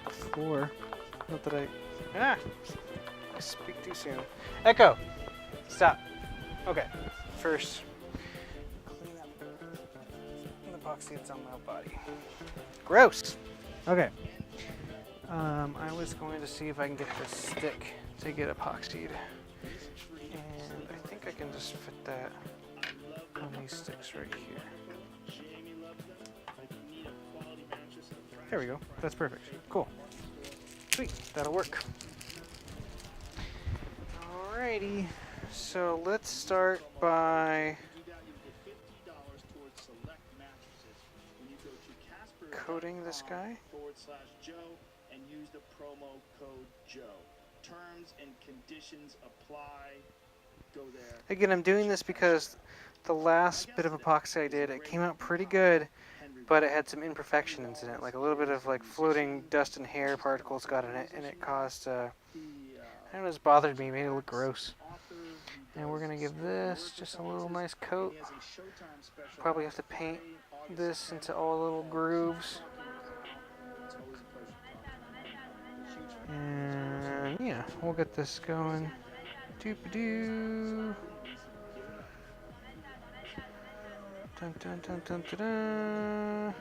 floor. Not that I speak too soon. Echo, stop. Okay, first, clean up the epoxy that's on my body. Gross. Okay. I was going to see if I can get this stick to get epoxied, and I think I can just fit that on these sticks right here. There we go. That's perfect. Cool. Sweet. That'll work. Alrighty. So let's start by coating this guy. /Joe and use the promo code Joe. Terms and conditions apply. Go there. Again, I'm doing this because the last bit of epoxy I did, it came out pretty good, but it had some imperfections in it, like a little bit of like floating dust and hair particles got in it, and it caused, I don't know, it's bothered me, made it look gross. And we're gonna give this just a little nice coat. Probably have to paint this into all the little grooves. And yeah, we'll get this going. Doop-a-doo. Dun dun dun dun dun dun.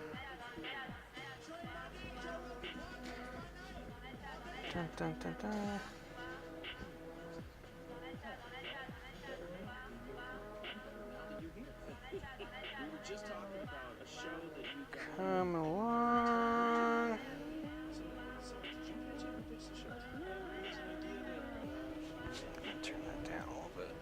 Dun dun dun dun. Come along. Turn that down a little bit.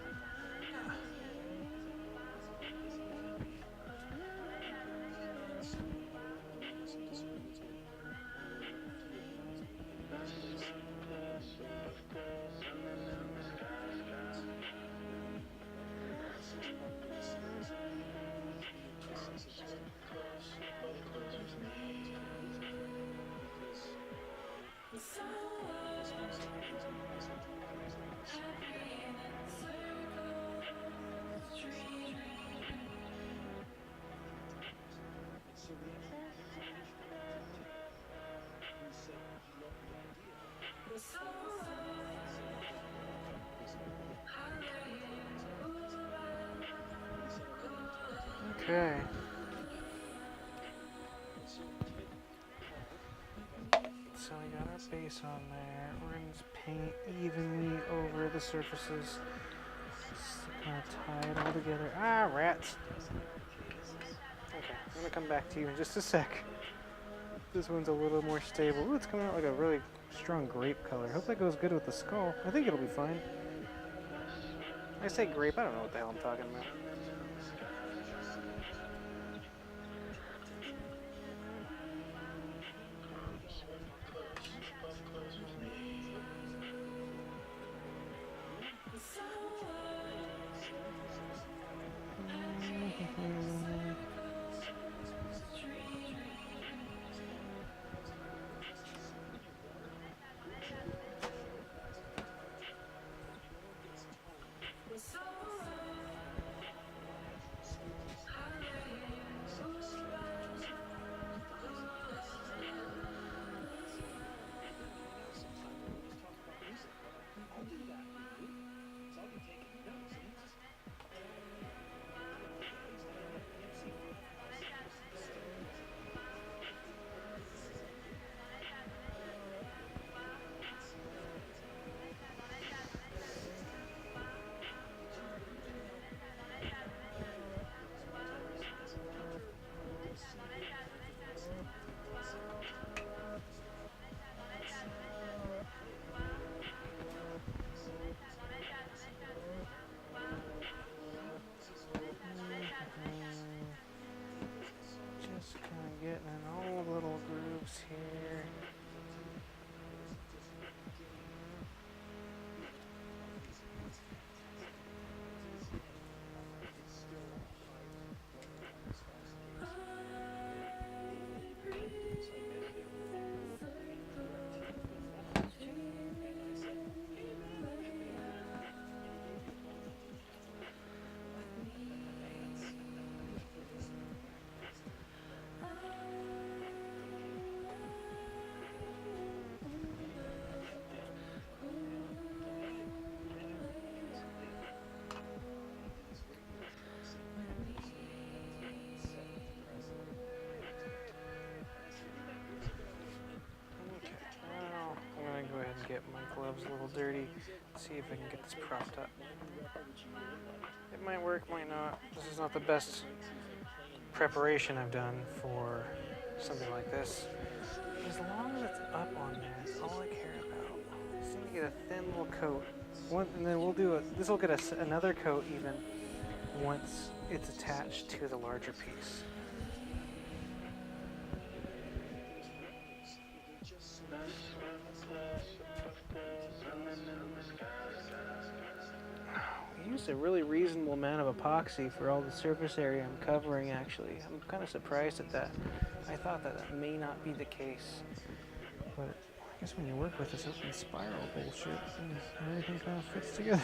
Okay. So we got our base on there. We're going to paint evenly over the surfaces. Just kind of tie it all together. Ah, rats. Okay, I'm going to come back to you in just a sec. This one's a little more stable. Ooh, it's coming out like a really strong grape color. Hope that goes good with the skull. I think it'll be fine. I say grape, I don't know what the hell I'm talking about. Just kind of getting in all the little grooves here. Okay, now I'm going to go ahead and get my gloves a little dirty, see if I can get this propped up. It might work, might not. This is not the best preparation I've done for something like this. As long as it's up on there, that's all I care about. Just need to get a thin little coat. And then we'll do this will get us another coat even once it's attached to the larger piece. We used a really reasonable amount of epoxy for all the surface area I'm covering, actually. I'm kind of surprised at that. I thought that may not be the case. But I guess when you work with this open spiral bullshit, everything kind of fits together.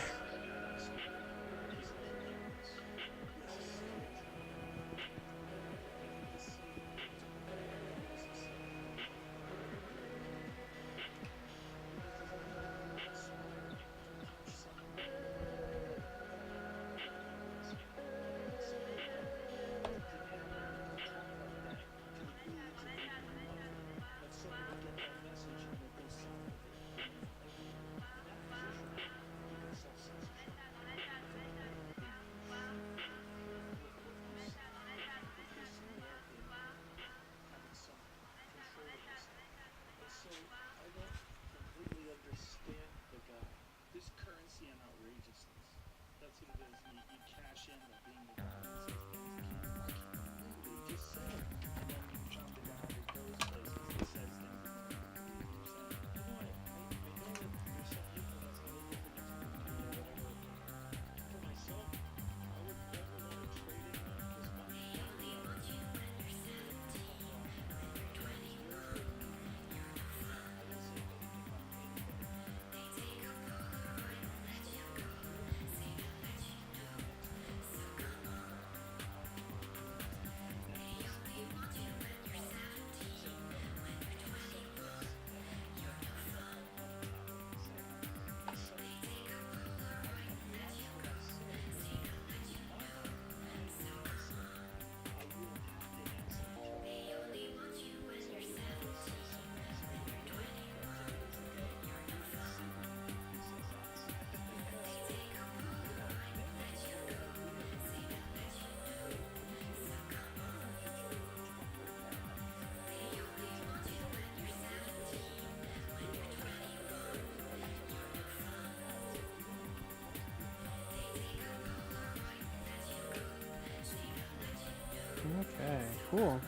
Okay, cool.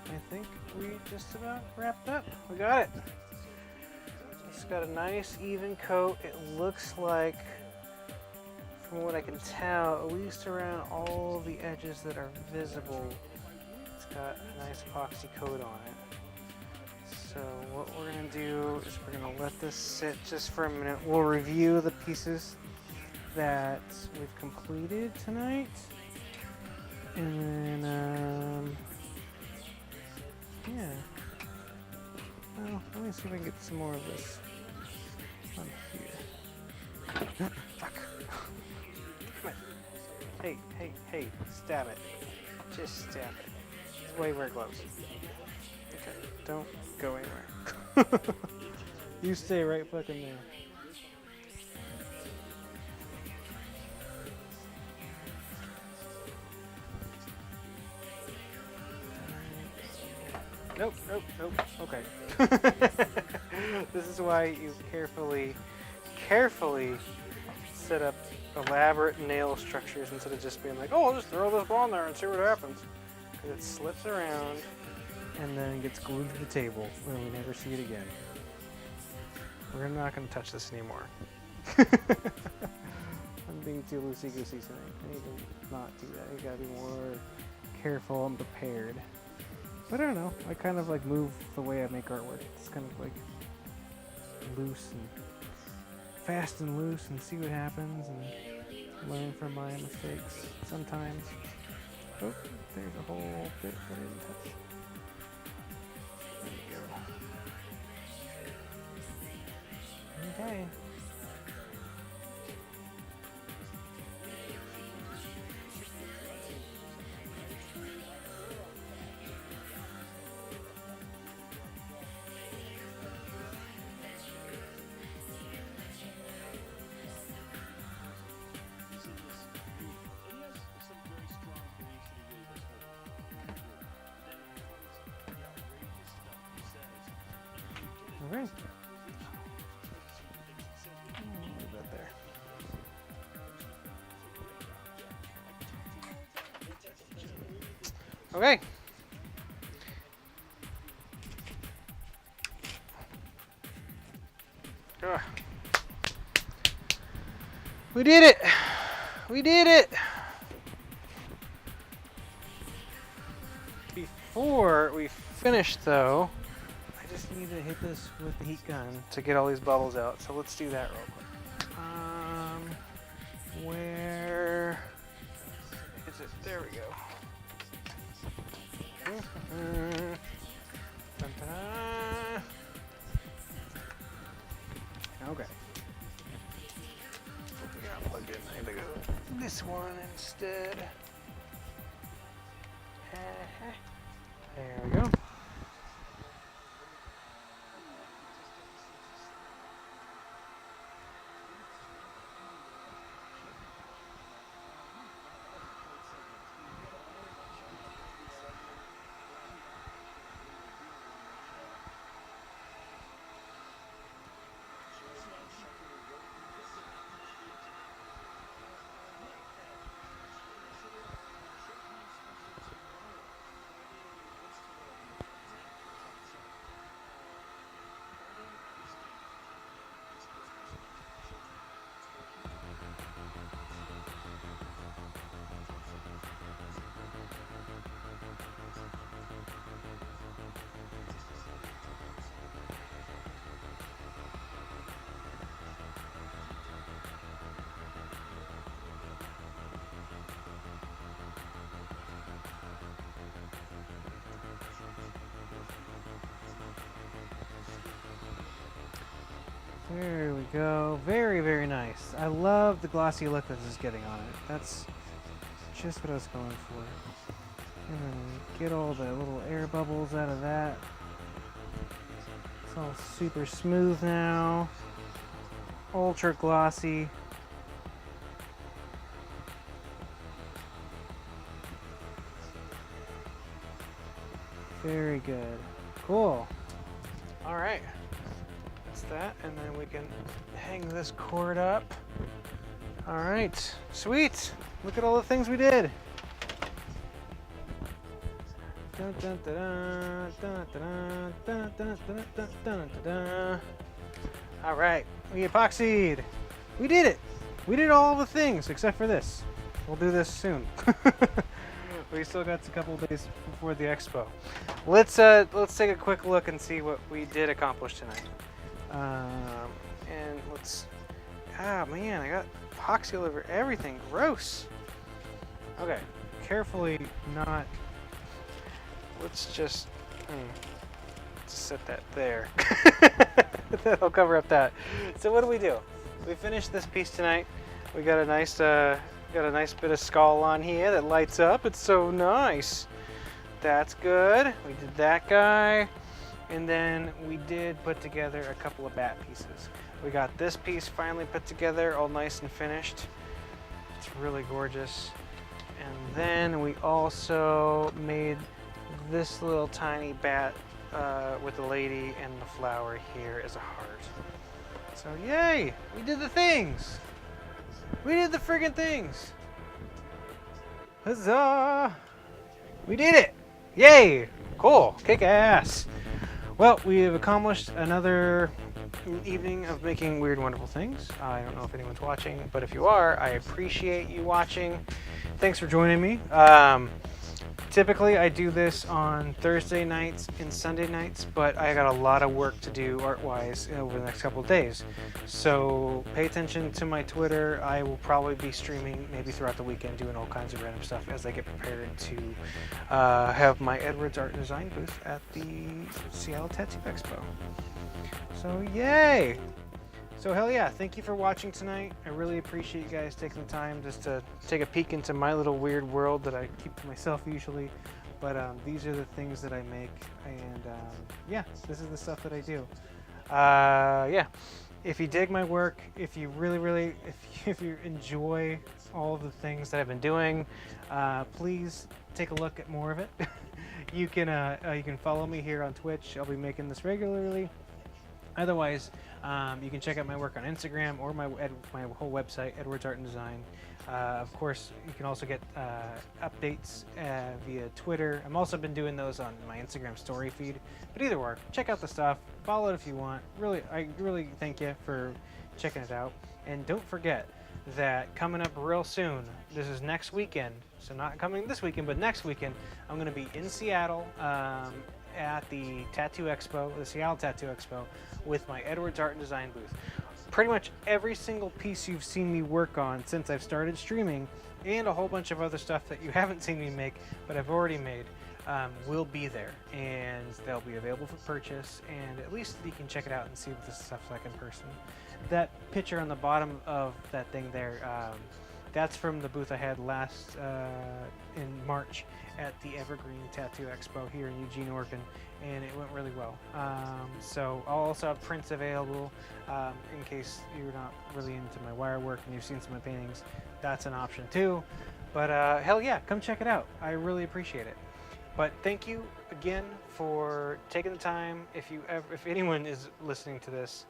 I think we just about wrapped up. We got it. It's got a nice even coat. It looks like, from what I can tell, at least around all the edges that are visible, it's got a nice epoxy coat on it. So what we're gonna do is we're gonna let this sit just for a minute. We'll review the pieces that we've completed tonight. And then, yeah. Well, let me see if I can get some more of this on here. Fuck. Come on. Hey, hey, hey, stab it. Just stab it. That's why you wear gloves. Okay, don't go anywhere. You stay right fucking there. Nope, nope, nope. Okay. This is why you carefully set up elaborate nail structures instead of just being like, oh, I'll just throw this ball in there and see what happens. Because it slips around and then gets glued to the table and we never see it again. We're not going to touch this anymore. I'm being too loosey-goosey tonight. I need to not do that. You gotta be more careful and prepared. But I don't know. I kind of like move the way I make artwork. It's kind of like loose and fast and loose and see what happens and learn from my mistakes sometimes. Oh, there's a whole bit that I didn't touch. There we go. Okay. All right. Leave that there. Okay. Ugh. We did it. We did it. Before we finish, though, I just need to hit this with the heat gun to get all these bubbles out. So let's do that real quick. Where is it? There we go. Dun-dun. Okay. We got plugged in. I gotta go this one instead. There we go. There we go. Very, very nice. I love the glossy look that this is getting on it. That's just what I was going for. And then get all the little air bubbles out of that. It's all super smooth now. Ultra glossy. Very good. Cool. All right. That, and then we can hang this cord up. All right, sweet. Look at all the things we did. All right, we epoxied. We did it. We did all the things except for this. We'll do this soon. We still got a couple of days before the expo. Let's take a quick look and see what we did accomplish tonight. And let's. Ah man, I got epoxy all over everything. Gross. Okay, carefully not. Let's just set that there. That'll cover up that. So what do? We finished this piece tonight. We got a nice bit of skull on here that lights up. It's so nice. That's good. We did that guy, and then we did put together a couple of bat pieces. We got this piece finally put together, all nice and finished. It's really gorgeous. And then we also made this little tiny bat with the lady and the flower here as a heart. So yay! We did the things! We did the friggin' things! Huzzah! We did it! Yay! Cool! Kick ass! Well, we have accomplished another evening of making weird, wonderful things. I don't know if anyone's watching, but if you are, I appreciate you watching. Thanks for joining me. Typically, I do this on Thursday nights and Sunday nights, but I got a lot of work to do art-wise over the next couple of days. So pay attention to my Twitter. I will probably be streaming maybe throughout the weekend, doing all kinds of random stuff as I get prepared to have my Edwards Art and Design booth at the Seattle Tattoo Expo. So yay! So hell yeah, thank you for watching tonight. I really appreciate you guys taking the time just to take a peek into my little weird world that I keep to myself usually. But these are the things that I make, and yeah, this is the stuff that I do. Yeah, if you dig my work, if you really, if you enjoy all of the things that I've been doing, please take a look at more of it. You can follow me here on Twitch. I'll be making this regularly. Otherwise, you can check out my work on Instagram or my whole website, Edwards Art and Design. Of course, you can also get updates via Twitter. I've also been doing those on my Instagram story feed. But either way, check out the stuff. Follow it if you want. I really thank you for checking it out. And don't forget that coming up real soon, this is next weekend. So not coming this weekend, but next weekend, I'm going to be in Seattle. At the Tattoo Expo, the Seattle Tattoo Expo, with my Edwards Art and Design booth. Pretty much every single piece you've seen me work on since I've started streaming, and a whole bunch of other stuff that you haven't seen me make, but I've already made, will be there. And they'll be available for purchase, and at least you can check it out and see what this stuff's like in person. That picture on the bottom of that thing there, that's from the booth I had last in March at the Evergreen Tattoo Expo here in Eugene, Oregon, and it went really well. So I'll also have prints available in case you're not really into my wire work and you've seen some of my paintings. That's an option too. But hell yeah, come check it out. I really appreciate it. But thank you again for taking the time. If anyone is listening to this,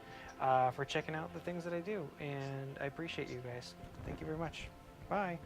for checking out the things that I do, and I appreciate you guys. Thank you very much. Bye.